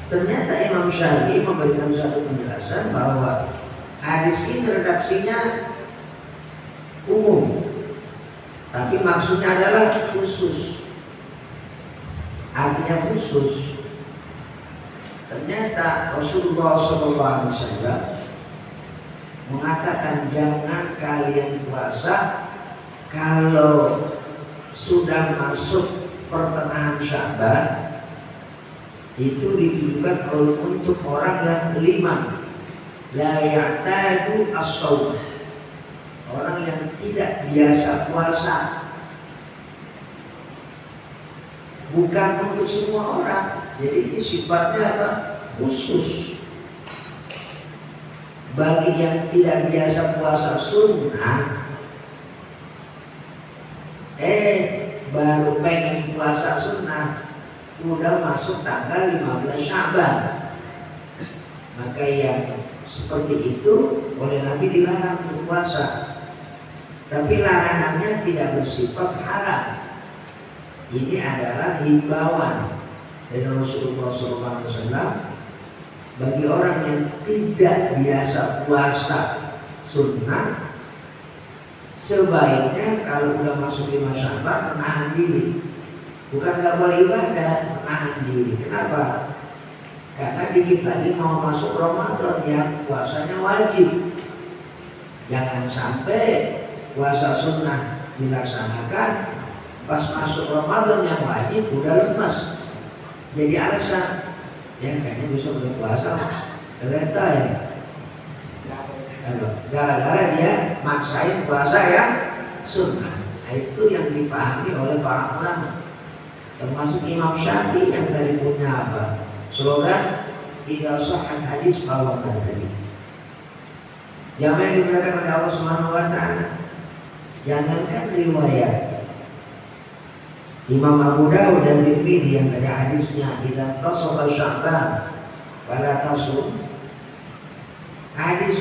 Ternyata Imam Syafi'i memberikan satu penjelasan bahwa hadis ini redaksinya umum, tapi maksudnya adalah khusus. Artinya khusus. Ternyata Rasulullah SAW mengatakan jangan kalian puasa kalau sudah masuk pertengahan Sya'ban. Itu ditujukan untuk orang yang kelima, la ya'tadu as-shaum, orang yang tidak biasa puasa. Bukan untuk semua orang. Jadi ini sifatnya apa? Khusus. Bagi yang tidak biasa puasa sunnah, baru pengen puasa sunnah, udah masuk tanggal 15 Sya'ban. Maka yang seperti itu oleh Nabi dilarang untuk puasa. Tapi larangannya tidak bersifat haram. Ini adalah himbauan dari Rasulullah SAW bagi orang yang tidak biasa puasa sunnah, sebaiknya kalau udah masuk 5 Sya'ban menahan diri. Bukan nggak boleh ibadah, menahan diri. Kenapa? Karena dikit lagi mau masuk Ramadan yang puasanya wajib. Jangan sampai puasa sunnah dilaksanakan, pas masuk Ramadan yang wajib udah lemas. Jadi alasan, ya kayaknya besok berpuasa, ternyata ya. Gara-gara dia maksain puasa yang sunnah. Nah, itu yang dipahami oleh para ulama. Termasuk Imam Syafi'i yang tadi punya apa? Slogan idza shahhat hadis bahwa tadi. Yang digunakan oleh Allah Subhanahu wa taala. Jangankan riwayat Imam Abu Dawud dan Tirmidzi yang ada hadisnya idza tasafa Sya'ban fala tasum. Hadis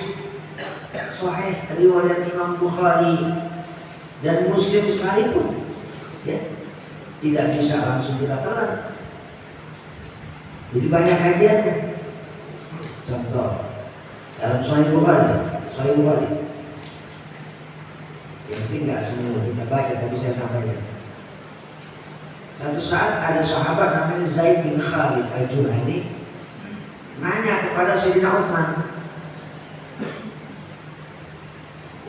sahih riwayat Imam Bukhari dan Muslim sekalipun, ya, tidak bisa langsung kita telan. Jadi banyak kajiannya. Contoh dalam Sahih Bukhari. Yang penting nggak semua kita baca, tapi saya sampaikan. Satu saat ada sahabat namanya Zaid bin Khalid Al-Juhani nanya kepada Sayyidina Utsman,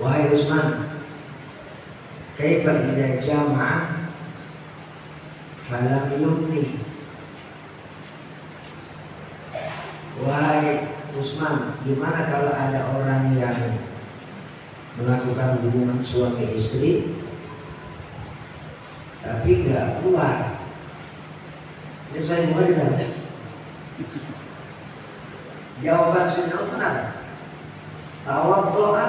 wahai Utsman, kaifa idza jama'a falam yumni. Wahai Utsman, gimana kalau ada orang yang melakukan hubungan suami istri tapi nggak keluar? Ini saya mulai dari jawaban Sayyidina Utsman apa? Tawaddu'a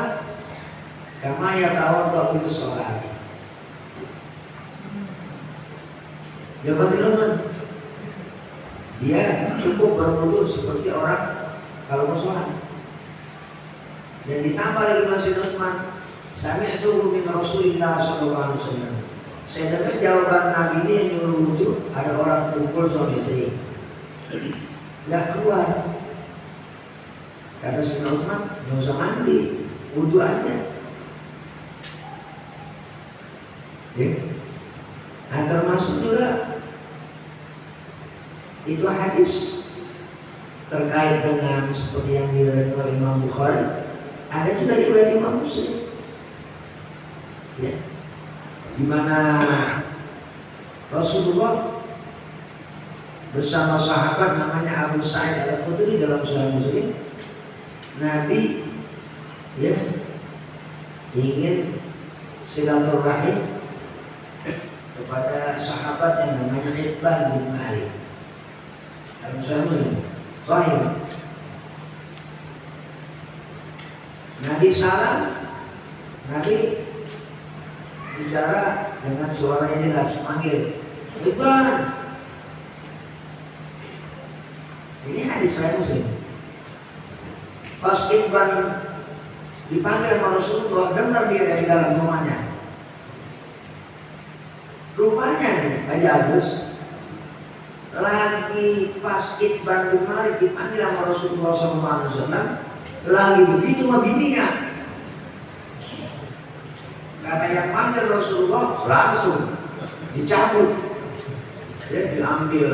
kama yatawaddu'u lis-shalah. Jawaban Sayyidina Utsman, dia cukup berwudu seperti orang kalau mau sholat. Dan ditambah lagi Sayyidina Utsman, sami'tu min Rasulillah sallallahu alaihi wasallam. Saya dengar jawaban Nabi ini yang nyuruh wudu, ada orang kumpul suami istri nggak keluar. Kata Sayyidina Utsman, nggak usah mandi, wudu aja. Ya. Nah, termasuk juga itu hadis terkait dengan seperti yang diriwayatkan oleh Imam Bukhari, ada juga riwayat Imam Muslim, ya, di mana Rasulullah bersama sahabat namanya Abu Sa'id Al-Khudri dalam Sahih Muslim. Nabi, ya, ingin silaturahim kepada sahabat yang namanya Itban bin Malik. Dalam Sahih Muslim, Sahih. Nabi salam, Nabi bicara dengan suara yang jelas, panggil Itban. Ini hadis Sahih Muslim. Pas Itban dipanggil sama Rasulullah, dengar dia dari dalam rumahnya. Rupanya nih, Haji Agus lagi pas Itban bin Malik dipanggil sama Rasulullah SAW, lagi begitu sama bininya. Karena yang panggil Rasulullah langsung dicabut, dia diambil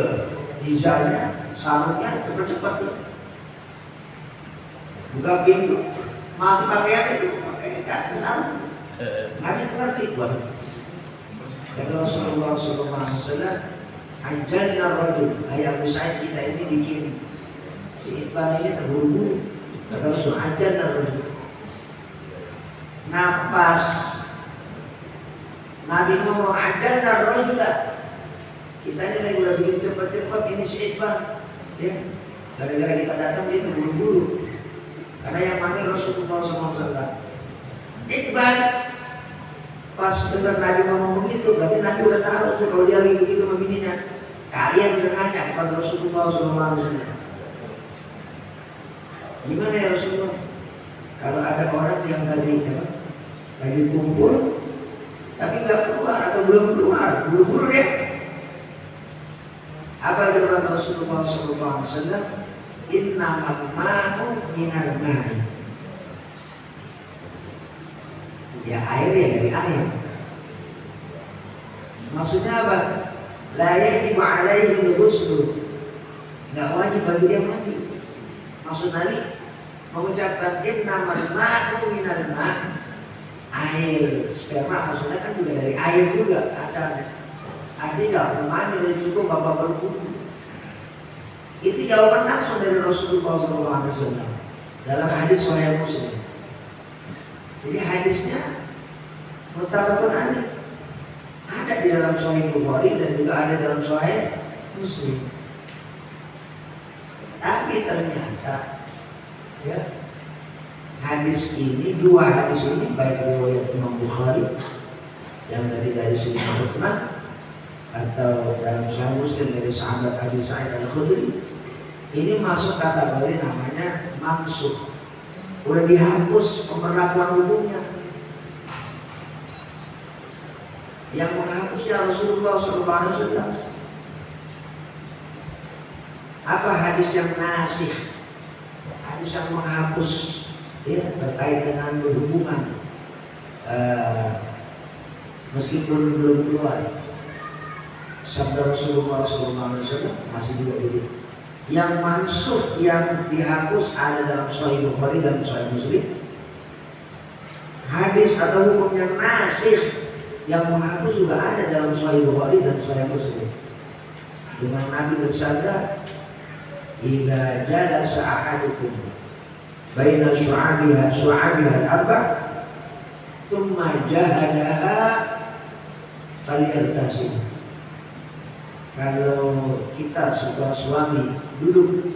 izarnya, sarungnya, cepat-cepat buka pintu, masih pakaian itu, pakai ke sarung. Nabi mengerti, kata Rasulullah SAW, ajalna rajul, ayat Sa'id kita ini bikin si Itban ini terburu-buru. Kata Rasul, ajalna rajul. Napas Nabi ngomong ajalna rajul, kita ini lagi udah bikin cepat-cepat ini si Itban, ya. Gara-gara kita datang dia terburu-buru. Karena yang panggil Rasulullah SAW. Itban pas dengar Nabi ngomong begitu, berarti Nabi udah tahu tuh kalau dia lagi begitu sama bininya. Kalian udah nanya kepada Rasulullah SAW, gimana ya Rasulullah? Kalau ada orang yang lagi kumpul, tapi nggak keluar atau belum keluar, buru-buru deh. Apa jawaban Rasulullah SAW? Innamal ma'u minal ma'i. Ya air ya dari air. Maksudnya apa? La yajibu alaihi al-ghusl nggak wajib bagi dia mandi. Maksud Nabi mengucapkan innamal ma'u minal ma', air sperma maksudnya kan juga dari air juga asalnya. Artinya nggak mandi udah cukup bapak berwudu. Itu jawaban langsung dari Rasulullah SAW dalam hadis Sahih Muslim. Jadi hadisnya muttafaqun alaih, ada di dalam Sahih Bukhari dan juga ada dalam Sahih Muslim. Tapi ternyata ya, hadis ini, dua hadis ini baik riwayat Imam Bukhari yang dari Sayyidina Utsman atau dalam Sahih Muslim dari sahabat Abi Sa'id Al-Khudri, ini masuk kategori namanya mansukh. Udah dihapus pemberlakuan hukumnya. Yang menghapusnya Rasulullah SAW. Apa hadis yang nasikh? Hadis yang menghapus, ya, terkait dengan hubungan meskipun belum keluar. Sabda Rasulullah SAW masih juga ini. Yang mansukh, yang dihapus ada dalam Sahih Bukhari dan Sahih Muslim. Hadis atau hukum yang nasikh yang menghapus juga ada dalam Sahih Bukhari dan Sahih Muslim. Di mana Nabi bersabda, "Idza jalasa ahadukum baina syu'abiha al-arba' thumma jahadaha falyaltasim." Kalau kita suami duduk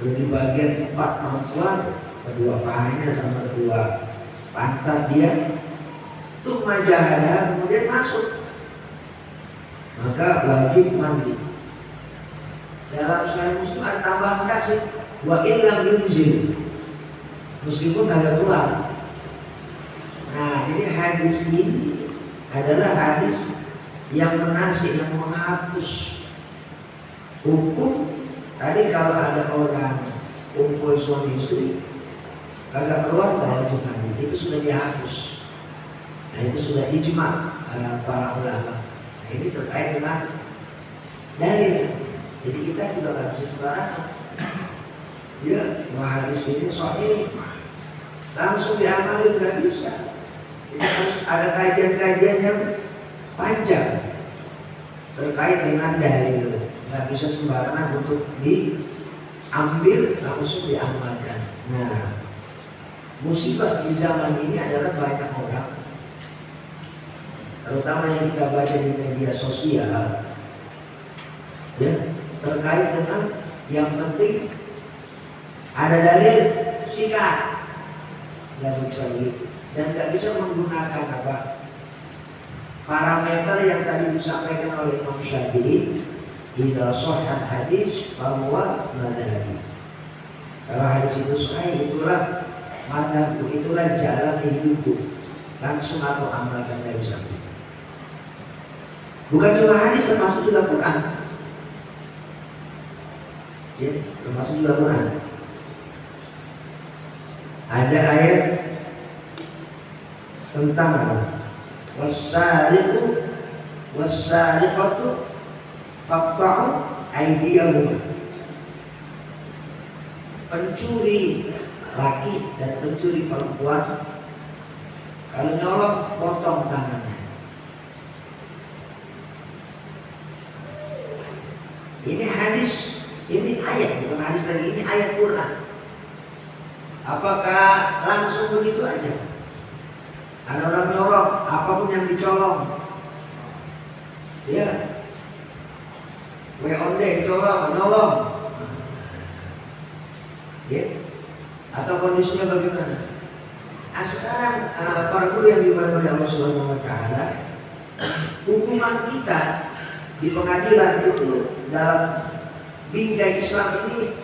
di bagian empat perempuan, kedua pahanya sama kedua pantat dia, thumma jahadaha, kemudian masuk, maka wajib mandi. Dalam Sahih Muslim ada tambahan kasih wa illam yunzil, meskipun agak keluar. Nah, jadi hadis ini adalah hadis yang menasih, yang menghapus hukum. Tadi kalau ada orang kumpul suami istri agak keluar nggak wajib mandi, itu sudah dihapus. Nah, itu sudah ijma para ulama. Nah, ini terkait dengan dalil. Jadi kita juga nggak bisa sembarangan. Ya, hadis ini sahih langsung diamali, nggak bisa. Jadi harus ada kajian-kajian yang panjang terkait dengan dalil. Nggak bisa sembarangan untuk diambil langsung diamalkan. Nah, musibah di zaman ini adalah banyak orang, terutama yang kita baca di media sosial, ya, terkait dengan yang penting ada dalil, sikat, nggak bisa begitu, dan nggak bisa menggunakan apa parameter yang tadi disampaikan oleh Imam Syafi'i, idza shahha hadis bahwa madhabi. Kalau hadis itu sahih, itulah madhabku, itulah jalan hidupku, langsung aku amalkan dari sana. Bukan cuma hadis, termasuk juga Quran. Ya, termasuk juga Quran. Ada ayat tentang apa? Wassariqu wassariqatu faqta'u aydiyahuma. Pencuri laki dan pencuri perempuan, kalau nyolong potong tangannya. Ini hadis, ini ayat, bukan hadis lagi, ini ayat Quran. Apakah langsung begitu aja? Ada orang nyolong, apapun yang dicolong, ya, WOD colong, nolong, ya, atau kondisinya bagaimana? Nah, sekarang para guru yang dimuliakan oleh Allah Subhanahu wa Ta'ala, hukuman kita di pengadilan itu dalam bingkai Islam ini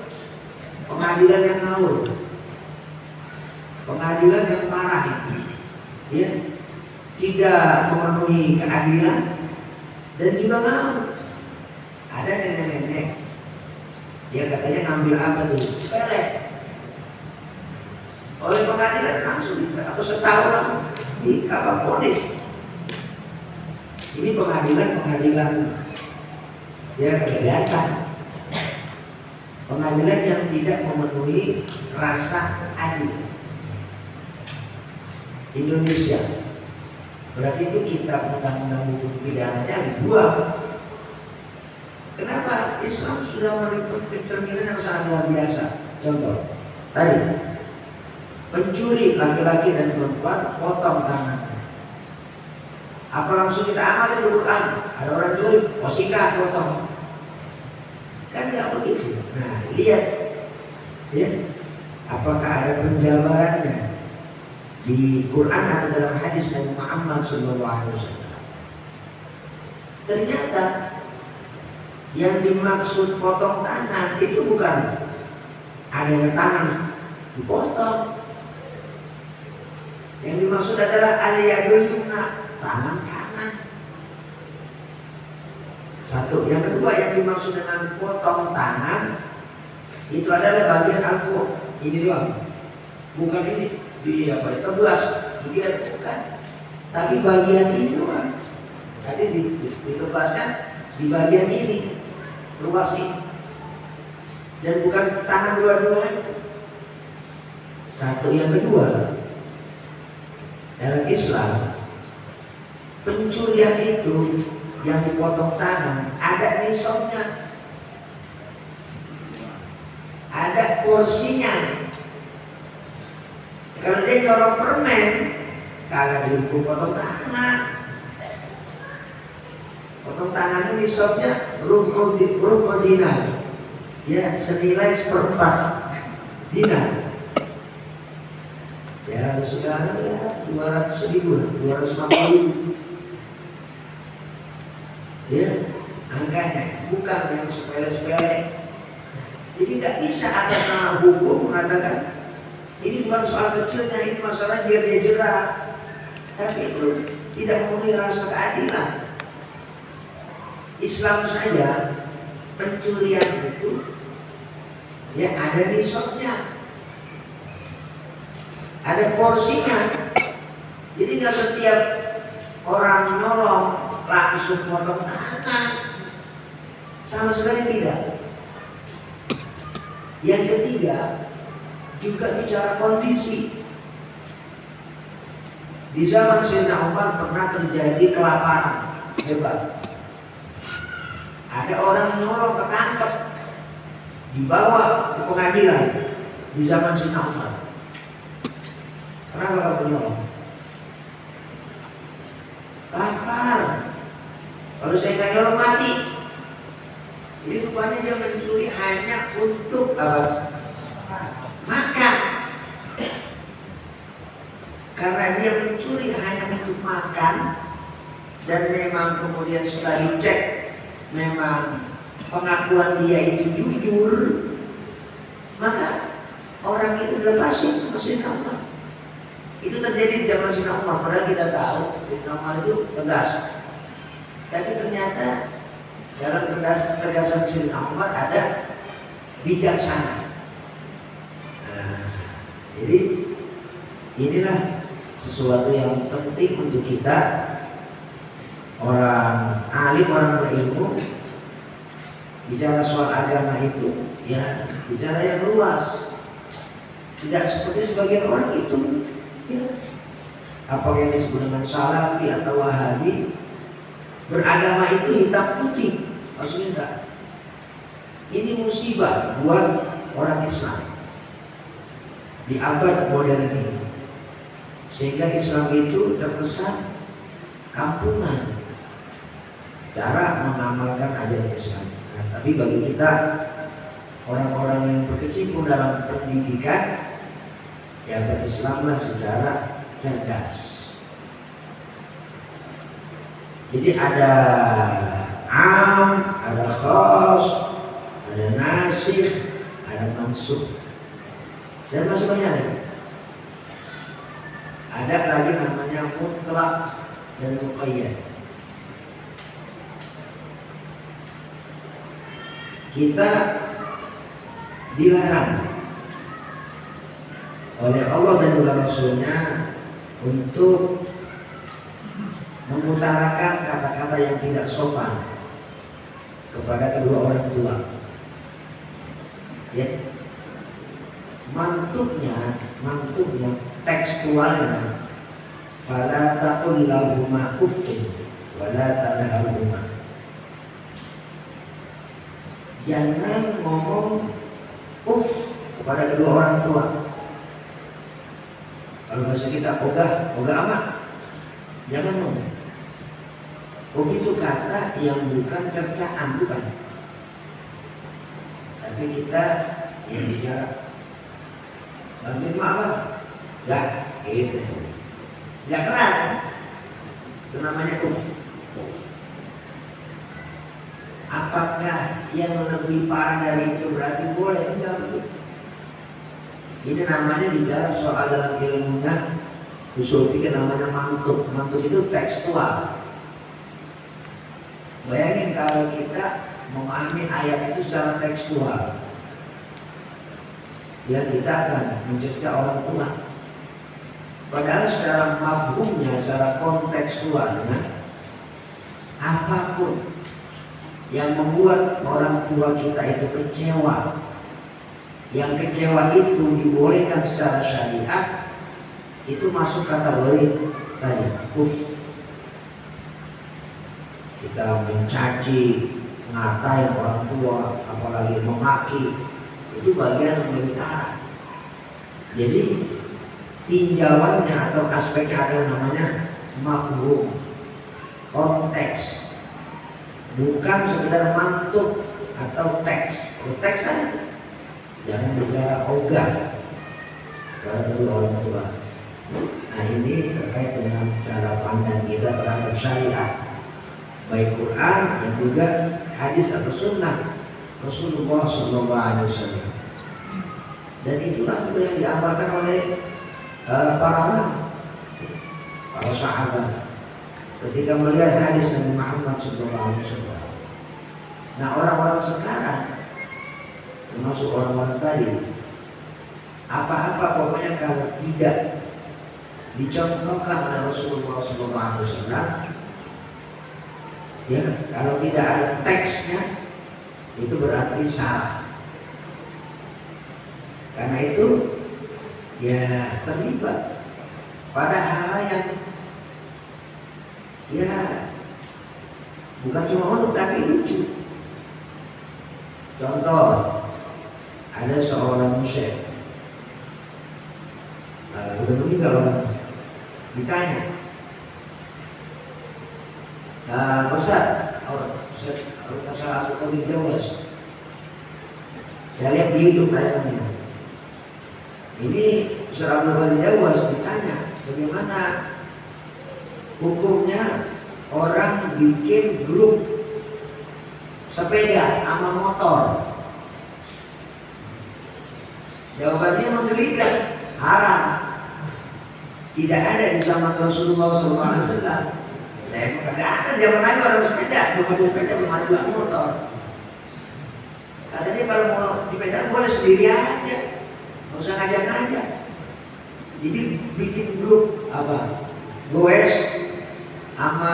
pengadilan yang ngawur, pengadilan yang parah itu, ya, tidak memenuhi keadilan dan juga ngawur. Ada nenek-nenek, dia katanya ngambil apa tuh, sepele, oleh pengadilan langsung atau setahun di kapal polis. Ini pengadilan ya kelihatan. Pengadilan yang tidak memenuhi rasa adil. Indonesia, berarti itu kitab undang-undang hukum pidananya dibuang. Kenapa? Islam sudah memberi pencerminan yang sangat luar biasa. Contoh, tadi pencuri laki-laki dan perempuan potong tangan. Apa langsung kita amal itu Quran? Ada orang curi, sikat potong. Kan nggak begitu. Nah, lihat, ya, apakah ada penjabarannya di Quran atau dalam hadis Nabi Muhammad SAW? Ternyata yang dimaksud potong tangan itu bukan adanya tangan dipotong. Yang dimaksud adalah aliyadul yumna, tangan kanan. Satu. Yang kedua yang dimaksud dengan potong tangan itu adalah bagian alquran. Ini doang. Bukan ini tebas, dia bukan. Tapi bagian ini doang. Tadi ditebaskan di bagian ini, luas ini. Dan bukan tangan dua-duanya. Satu. Yang kedua, dalam Islam pencurian itu yang dipotong tangan ada nisabnya, ada porsinya. Kalau dia nyolong permen, kagak dihukum potong tangan. Potong tangan ini nisabnya rubu dinar, ya senilai 1/4 dinar. Ya sekarang ya 200.000, 250.000. Ya, angkanya bukan yang sepele-sepele. Jadi nggak bisa atas nama hukum mengatakan ini bukan soal kecilnya, ini masalah biar dia jerah. Tapi itu tidak memenuhi rasa keadilan. Islam saja pencurian itu ya ada nisabnya, ada porsinya. Jadi nggak setiap orang nolong langsung potong tangan, sama sekali tidak. Yang ketiga juga bicara kondisi. Di zaman Sayyidina Umar pernah terjadi kelaparan hebat. Ada orang nolong ketangkep, dibawa ke pengadilan di zaman Sayyidina Umar. Kenapa kamu nolong? Lapar. Kalau saya nggak nolong mati. Jadi rupanya dia mencuri hanya untuk makan. Karena dia mencuri hanya untuk makan dan memang kemudian setelah dicek memang pengakuan dia itu jujur, maka orang itu dilepasin ke Sayyidina Umar. Itu terjadi di zaman Sayyidina Umar. Padahal kita tahu Sayyidina Umar itu tegas. Tapi ternyata dalam ketegasan Sayyidina Umar ada bijaksana. Nah, jadi inilah sesuatu yang penting untuk kita orang alim, orang berilmu, bicara soal agama itu ya bicara yang luas. Tidak seperti sebagian orang itu ya, apa yang disebut dengan Salafi atau Wahabi, beragama itu hitam putih. Maksudnya enggak. Ini musibah buat orang Islam di abad modern ini. Sehingga Islam itu terkesan kampungan cara mengamalkan ajaran Islam. Nah, tapi bagi kita orang-orang yang berkecimpung dalam pendidikan, ya berislamlah secara cerdas. Jadi ada am, ada khas, ada nasikh, ada mansukh, dan masih banyak lagi. Ada lagi namanya mutlak dan muqayyad. Kita dilarang oleh Allah dan juga Rasulnya untuk mengutarakan kata-kata yang tidak sopan kepada kedua orang tua. Ya. Mantuknya tekstualnya fala taqul lahuma uffin wala tanharhuma. Jangan ngomong uff kepada kedua orang tua. Kalau bahasa kita ogah amat. Jangan ngomong. Uff itu kata yang bukan cercaan, bukan. Tapi kita yang bicara bantuin mak apa? Gak, gitu. Gak keras. Itu namanya uff. Apakah yang lebih parah dari itu berarti boleh? Enggak begitu. Ini namanya bicara soal dalam ilmunya usul fikih namanya mantuk. Mantuk itu tekstual. Bayangin kalau kita memahami ayat itu secara tekstual, ya kita akan mencerca orang tua. Padahal secara mafhumnya, secara kontekstualnya, apapun yang membuat orang tua kita itu kecewa, yang kecewa itu dibolehkan secara syariat, itu masuk kategori tadi kufur. Kita mencaci, ngatain orang tua, apalagi memaki, itu bagian yang lebih parah. Jadi tinjauannya atau aspeknya ada namanya mafhum, konteks, bukan sekedar mantuk atau teks. Teks kan jangan bicara ogah pada kedua orang tua. Nah ini terkait dengan cara pandang kita terhadap syariat, baik Quran dan juga hadis atau sunnah Rasulullah SAW. Dan itulah juga yang diamalkan oleh para sahabat ketika melihat hadis Nabi Muhammad SAW. Nah orang-orang sekarang termasuk orang-orang tadi, apa-apa pokoknya kalau tidak dicontohkan oleh Rasulullah SAW, ya kalau tidak ada teksnya itu berarti salah. Karena itu ya terlibat pada hal yang ya bukan cuma unik tapi lucu. Contoh, ada seorang syekh udah meninggal orang, ditanya, Ustaz, kalau salah aku kami jawab, saya lihat di YouTube kayaknya. Ini Ustaz Abdul Qadir Jawas ditanya, bagaimana hukumnya orang bikin grup sepeda sama motor? Jawabannya menggelikan, haram. Tidak ada di zaman Rasulullah SAW. Tidak ada zaman Nabi orang sepeda, belum ada sepeda, belum ada motor. Katanya kalau mau sepeda boleh sendiri aja, nggak usah ngajak-ngajak. Jadi bikin grup apa? Goes sama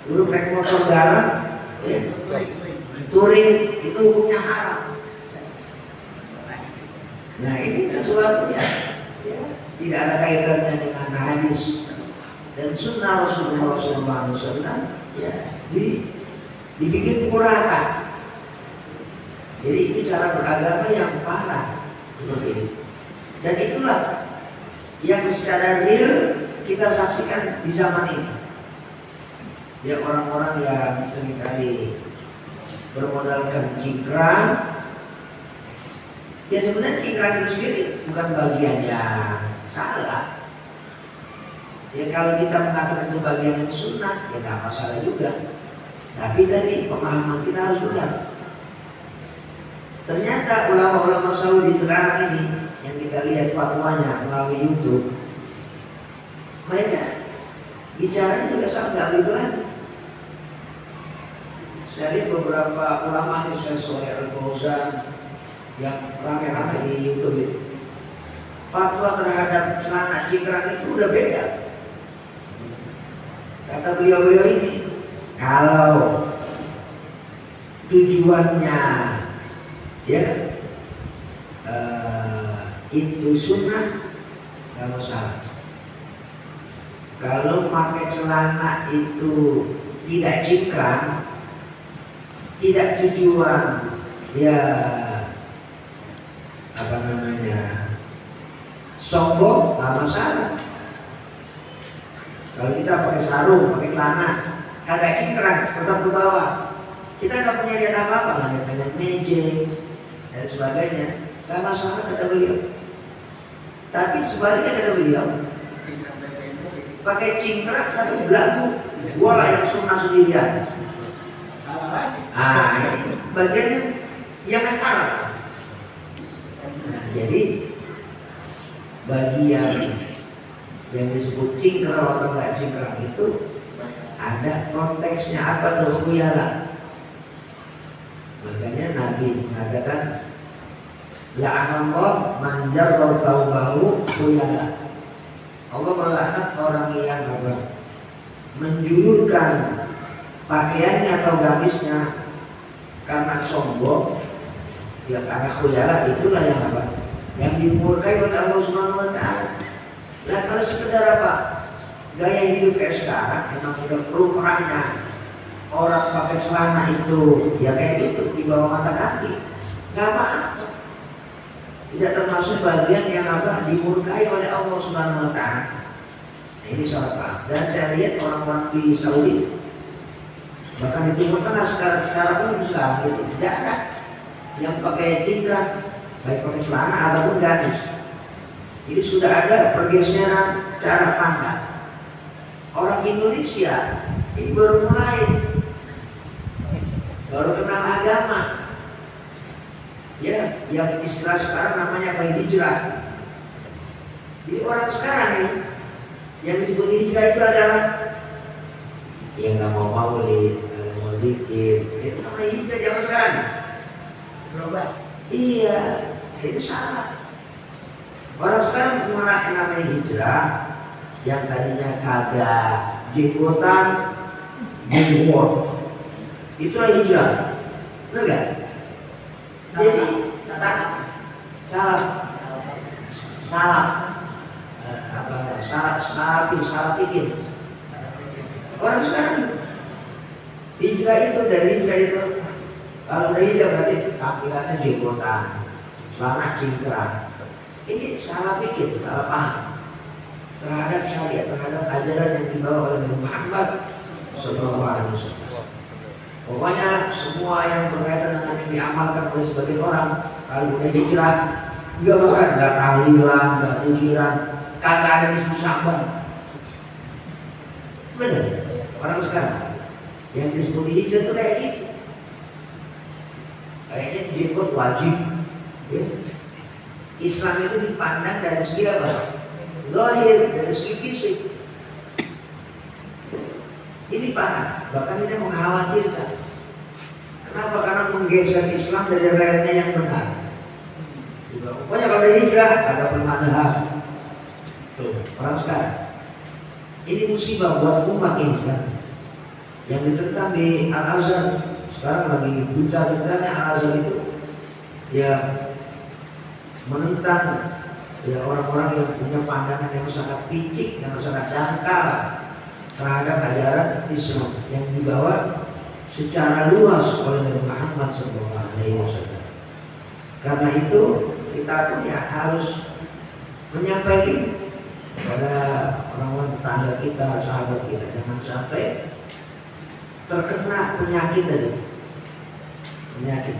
grup naik motor bareng, ya. Touring itu hukumnya haram. Nah ini sesuatu ya tidak ada kaitannya dengan hadis dan sunnah Rasulullah SAW, ya dibikin pukul rata. Jadi itu cara beragama yang parah seperti ini. Dan itulah yang secara real kita saksikan di zaman ini. Ya orang-orang yang seringkali bermodalkan cingkrang. Ya sebenarnya cingkrang itu sendiri bukan bagian yang salah. Ya kalau kita mengatakan itu bagian yang sunnah, ya tak masalah juga. Tapi dari pemahaman kita harus benar. Ternyata ulama-ulama Saudi sekarang ini yang kita lihat fatwanya melalui YouTube, mereka bicaranya juga sama nggak begitu lagi. Saya lihat beberapa ulama ini, Syekh Al-Fauzan yang rame-rame di YouTube itu, fatwa terhadap celana cingkrang itu udah beda. Kata beliau-beliau ini, kalau tujuannya ya itu sunnah, nggak masalah. Kalau pakai celana itu tidak cingkrang, tidak tujuan ya apa namanya sombong, nggak masalah. Kalau kita pakai sarung, pakai celana, kagak cingkrang, tetap ke bawah, kita nggak punya lihat apa-apa, hanya pengen mejeng dan sebagainya, nggak masalah kata beliau. Tapi sebaliknya kata beliau, pakai cingkrang tapi belagu, gua lah yang sunnah sendirian. Ini bagiannya yang haram. Nah, jadi bagian yang disebut cingkrang atau enggak cingkrang itu ada konteksnya apa tuh, khuyala. Makanya Nabi mengatakan la'anallah man jarra thawbahu khuyala. Allah melaknat orang yang menjulurkan pakaiannya atau gamisnya karena sombong, ya karena khuyala, itulah yang apa? Yang dimurkai oleh Allah Subhanahu wa taala. Nah, kalau sekedar apa? Gaya hidup kayak sekarang memang udah perumahannya orang pakai celana itu ya kayak gitu di bawah mata kaki, nggak apa-apa. Tidak termasuk bagian yang apa dimurkai oleh Allah Subhanahu wa taala. Nah, ini salah paham. Dan saya lihat orang-orang di Saudi, bahkan di Timur Tengah secara umum sekarang itu tidak ada yang pakai cingkrang, baik pakai celana ataupun gamis. Jadi sudah ada pergeseran cara pandang. Orang Indonesia ini baru mulai, baru kenal agama. Ya, yang istilah sekarang namanya hijrah. Jadi orang sekarang ini yang disebut hijrah itu adalah yang nggak mau maulid, nggak mau zikir, itu namanya hijrah zaman sekarang. Berubah. Iya, itu salah. Orang sekarang menggunakan namanya hijrah, yang tadinya kagak jenggotan, jenggot, itulah hijrah, benar nggak? Jadi salah pikir. Orang sekarang hijrah itu dari hijrah itu, kalau dari hijrah berarti tampilannya jenggotan, celana cingkrang. Ini salah pikir, salah paham terhadap syariat, terhadap ajaran yang dibawa oleh Nabi Muhammad SAW. Pokoknya semua yang berkaitan dengan yang diamalkan oleh sebagian orang, kalau udah hijrah, nggak bakal, nggak tahlilan, nggak zikiran, kagak ada di sahabat. Benar? Orang sekarang yang disebut hijrah itu kayak gitu. Kayaknya dia ikut wajib. Ya. Islam itu dipandang dari segi apa? Zahir, dari segi fisik. Ini parah, bahkan ini mengkhawatirkan. Kenapa? Karena menggeser Islam dari relnya yang benar. Juga, pokoknya kalau ada hijrah, ada permadhab. Tuh, orang sekarang. Ini musibah buat umat ini sekarang. Yang ditentang di Al-Azhar, sekarang lagi bicara-bicaranya Al-Azhar itu, ya menentang ya orang-orang yang punya pandangan yang sangat picik, yang sangat dangkal terhadap ajaran Islam yang dibawa secara luas oleh Nabi Muhammad SAW. Karena itu kita pun ya harus menyampaikan kepada orang-orang tetangga kita, sahabat kita, jangan sampai terkena penyakit tadi. Penyakit.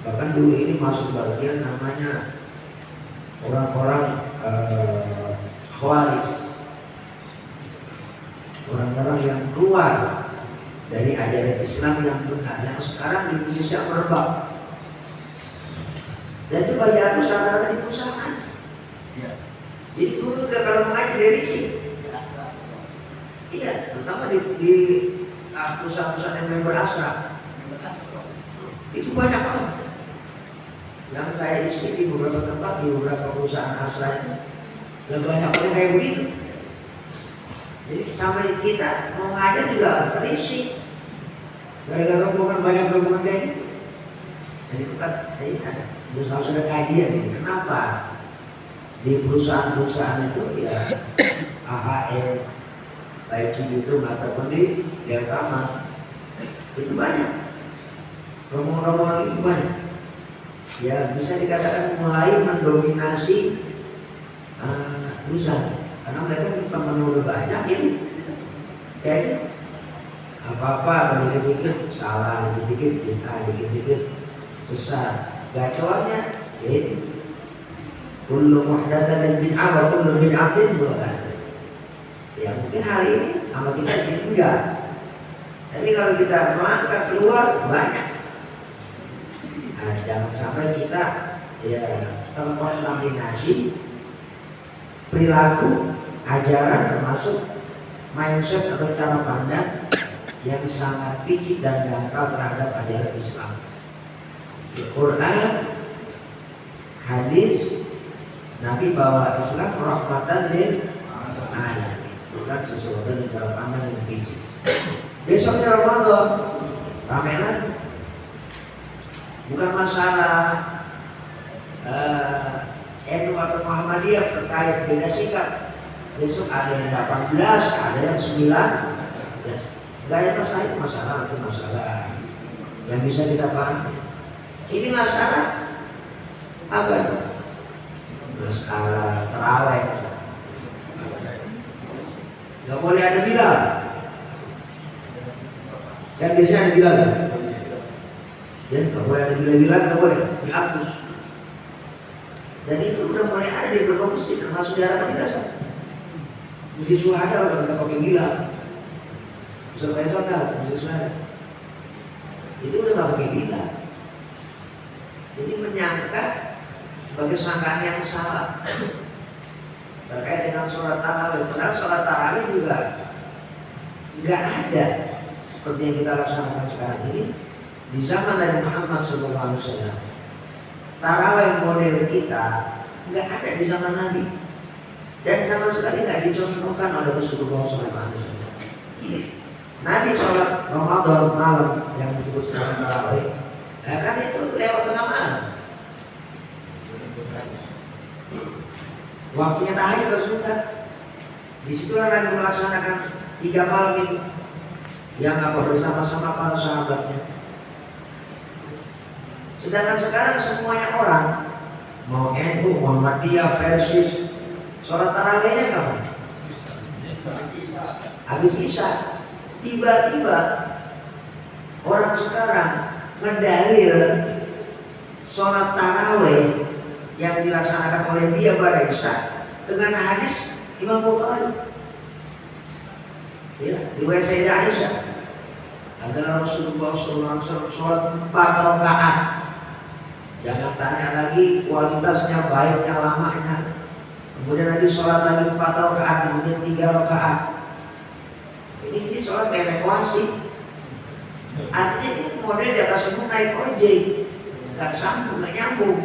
Bahkan dulu ini masuk bagian namanya orang-orang Khawarij, orang-orang yang keluar dari ajaran Islam yang benar, yang sekarang di Indonesia merebak. Dan itu bagi aku rata-rata di perusahaan. Jadi dulu kalau mengaji dari sini, iya, terutama di perusahaan-perusahaan yang member asra, itu banyak banget. Yang saya isi di beberapa tempat, di beberapa perusahaan asra itu, dan banyak orang kayak begitu. Jadi sampai kita mau ngajar juga terisi, gara-gara hubungan banyak hubungan kayak gitu. Jadi bukan, jadi ada. Terus harus ada kajian ini. Kenapa? Di perusahaan-perusahaan itu ya AHM, Taiji itu ataupun di Deltamas itu banyak. Rombongan itu banyak. Ya bisa dikatakan mulai mendominasi perusahaan. Karena mereka temannya udah banyak ini. Jadi apa-apa dikit-dikit salah, dikit-dikit bid'ah, dikit-dikit sesat. Gacoannya yaitu kullu muhdatsatin bid'ah wa kullu bid'atin dhalalah. Ya mungkin hari ini sama kita sini enggak. Tapi kalau kita melangkah keluar banyak. Nah, jangan sampai kita ya terkontaminasi perilaku, ajaran termasuk mindset atau cara pandang yang sangat picik dan dangkal terhadap ajaran Islam. Di Quran, hadis, Nabi bawa Islam rahmatan lil alamin, bukan sesuatu yang cara pandang yang picik. Besoknya Ramadan, ramai lagi. Bukan masalah NU atau Muhammadiyah terkait beda sikap. Besok ada yang 18, ada yang 19. Gak ada masalah, itu masalah yang bisa kita pahami. Ini masalah apa itu? Masalah terawih. Gak boleh ada Bilal. Kan biasanya ada Bilal. Ya, gak boleh ada Bilal, gak boleh dihapus. Dan itu udah mulai ada di beberapa masjid, termasuk di harapan kita. Masjid Syuhada udah nggak pakai Bilal. Survei saudara, masjid Syuhada itu udah nggak pakai Bilal. Jadi menyangka sebagai sangkaan yang salah terkait dengan sholat tarawih. Padahal sholat tarawih juga nggak ada seperti yang kita laksanakan sekarang ini di zaman Nabi Muhammad SAW. Tarawih model kita nggak ada di zaman Nabi dan sama sekali nggak dicontohkan oleh Rasulullah SAW. Nabi sholat Ramadan malam yang disebut sebagai tarawih, nah kan itu lewat tengah malam. Waktunya tahajud Rasulullah. Disitulah Nabi melaksanakan 3 malam itu yang bersama-sama para sahabatnya. Sedangkan sekarang semuanya orang mau NU, Muhammadiyah, Persis, sholat tarawihnya kapan? Habis Isya. Tiba-tiba orang sekarang mendalil sholat tarawih yang dilaksanakan oleh dia pada Isya dengan hadis Imam Bukhari. Ya, riwayat Sayyidah Aisyah adalah Rasulullah SAW sholat 4 rakaat. Jangan tanya lagi kualitasnya, baiknya, lamanya. Kemudian Nabi sholat lagi 4 rakaat, kemudian 3 rakaat. Ini sholat kayak evakuasi. Artinya ini model di atas semua naik ojek, nggak sambung, nggak nyambung.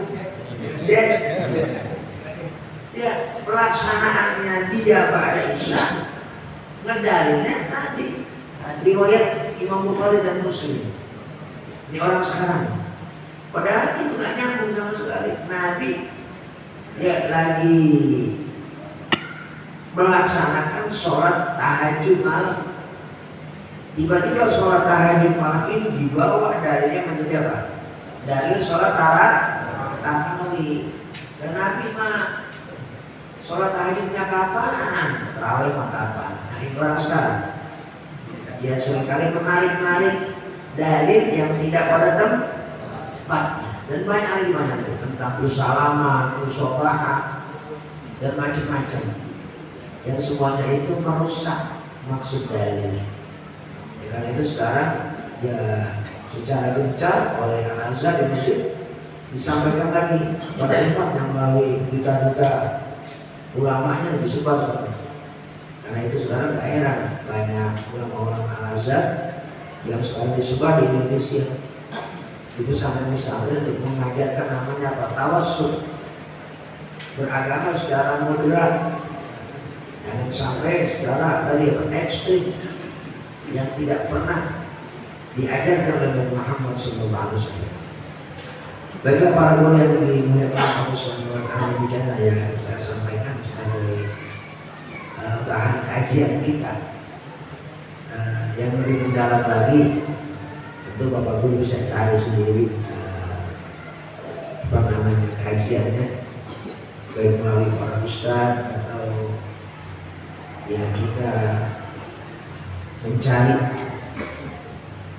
Ya, pelaksanaannya dia pada Isya, ngedalilnya tadi riwayat Imam Bukhari dan Muslim. Ini orang sekarang. Padahal itu nggak nyambung sama sekali. Nabi ya lagi melaksanakan sholat tahajud malam. Tiba-tiba sholat tahajud malam ini dibawa dalilnya menjadi apa? Dalil sholat tarawih. Dan Nabi mah sholat tahajudnya kapan? Tarawih mah kapan? Nah itu orang sekarang. Ya seringkali menarik-narik dalil yang tidak pada tempatnya. Dan banyak lagi tentang bersalaman, musyawarah dan macam-macam. Yang semuanya itu merusak maksud dalil. Ya, karena itu sekarang ya secara gencar oleh Al-Azhar di Mesir disampaikan lagi pada umat yang melalui duta-duta ulamanya disebar. Karena itu sekarang gak heran banyak ulama-ulama Al-Azhar yang sekarang disebar di Indonesia di pesantren-pesantren untuk mengajarkan namanya apa? Tawassul, beragama secara moderat. Jangan sampai secara tadi ekstrim yang tidak pernah diajarkan oleh Muhammad SAW. Baiklah para guru yang dimuliakan Allah Subhanahu wa taala, demikianlah yang saya sampaikan sebagai bahan kajian kita. Yang lebih mendalam lagi tentu Bapak Guru bisa cari sendiri apa namanya kajiannya, baik melalui para ustaz atau ya kita mencari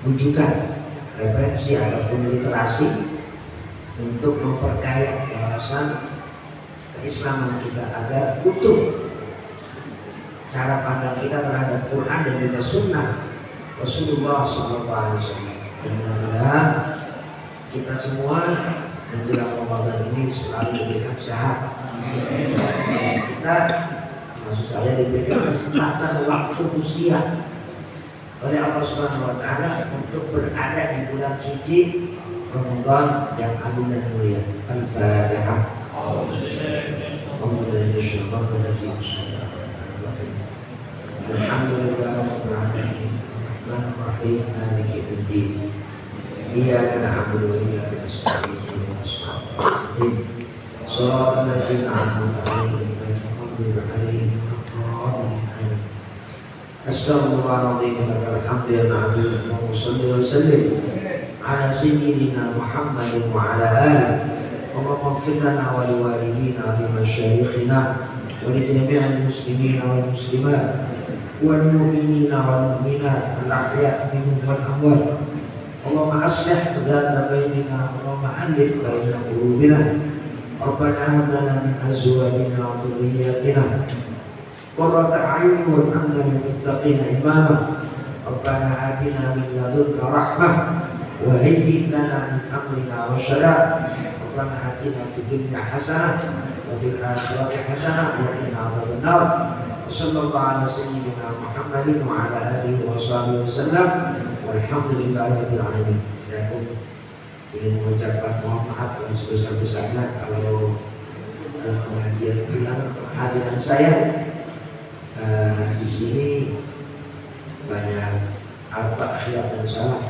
rujukan referensi ataupun literasi untuk memperkaya wawasan keislaman kita agar utuh cara pandang kita terhadap Quran dan juga Sunnah Rasulullah SAW. Mudah-mudahan kita semua menjelang Ramadan ini selalu diberikan sehat. Kita, maksud saya, diberikan kesempatan waktu usia oleh Allah Subhanahu wa taala untuk berada di bulan suci Ramadan yang agung dan mulia. Al-Fatihah. Alhamdulillahirabbil alamin. Ar-Rahim Maliki Yaumiddin. Iyyaka na'budu wa iyyaka nasta'in. Shiratal ladzina an'amta 'alaihim ghairil maghdubi 'alaihim waladdallin. Astaghfirullahaladzim wa hamdu ya ma'budu wa salli wa sallim ala sayyidina Muhammadin wa ala alihi wa maghfir lana wa liwalidina wa limasyayikhina wa li jami'il muslimina wal muslimat wal mu'minina wal mu'minat al ahya' minhum wal amwat. Allahumma aslih dhata bainina Allahumma alif baina qulubina Rabbana hab lana min azwajina wa dhurriyyatina qurrata a'yun waj'alna lil muttaqina imama. Rabbana atina min ladunka rahmah wa hayyi' lana min amrina rashada. Rabbana atina fid dunya hasanah wa fil akhirati hasanah wa qina adzaban nar. Sallallahu ala sayyidina Muhammadin wa ala alihi wa sahbihi wasallam. Walhamdulillahirabbil alamin. Saya pun ingin mengucapkan mohon maaf yang sebesar-besarnya kalau pengajian hilang kehadiran saya. Di sini banyak apa khilaf dan salah,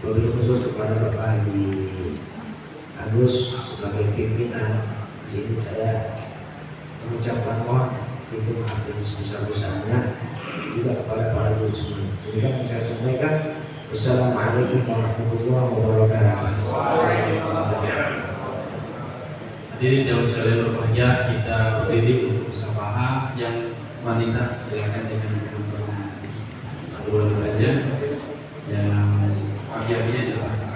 lebih khusus kepada Bapak Haji Agus sebagai pimpinan. Di sini saya mengucapkan mohon itu maaf yang sebesar-besarnya juga kepada para guru semua. Demikian yang saya sampaikan. Wassalamualaikum warahmatullahi wabarakatuh. Hadirin yang sekalian berbahagia, kita berdiri untuk musyawarah. Yang wanita silakan dengan dua aja, yang pagi-paginya juga.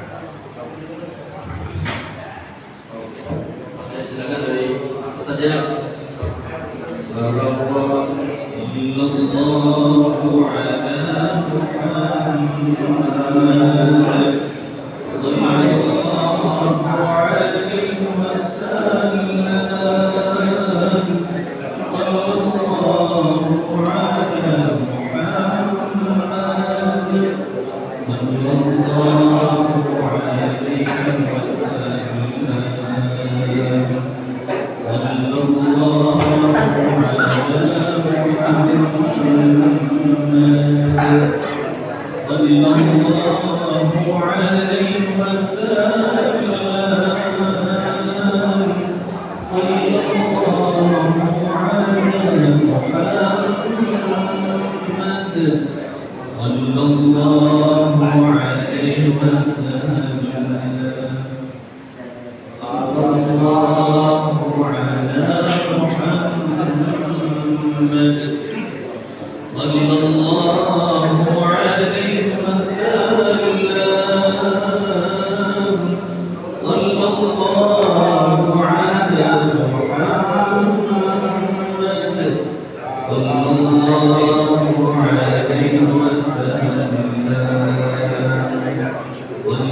Saya silakan dari saja. Sallallahu ala Muhammad sallallahu alaihi wasallam. Sallallahu ala Muhammad sallallahu alaihi wasallam. Sallallahu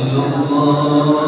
sallallahu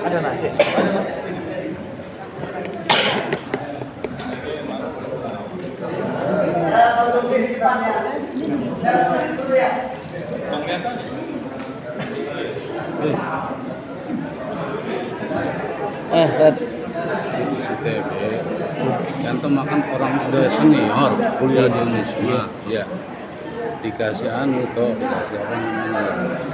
Ada nasi. ITB Yanto makan orang udah senior kuliah di Unisma ya dikasih anu toh dikasih apa namanya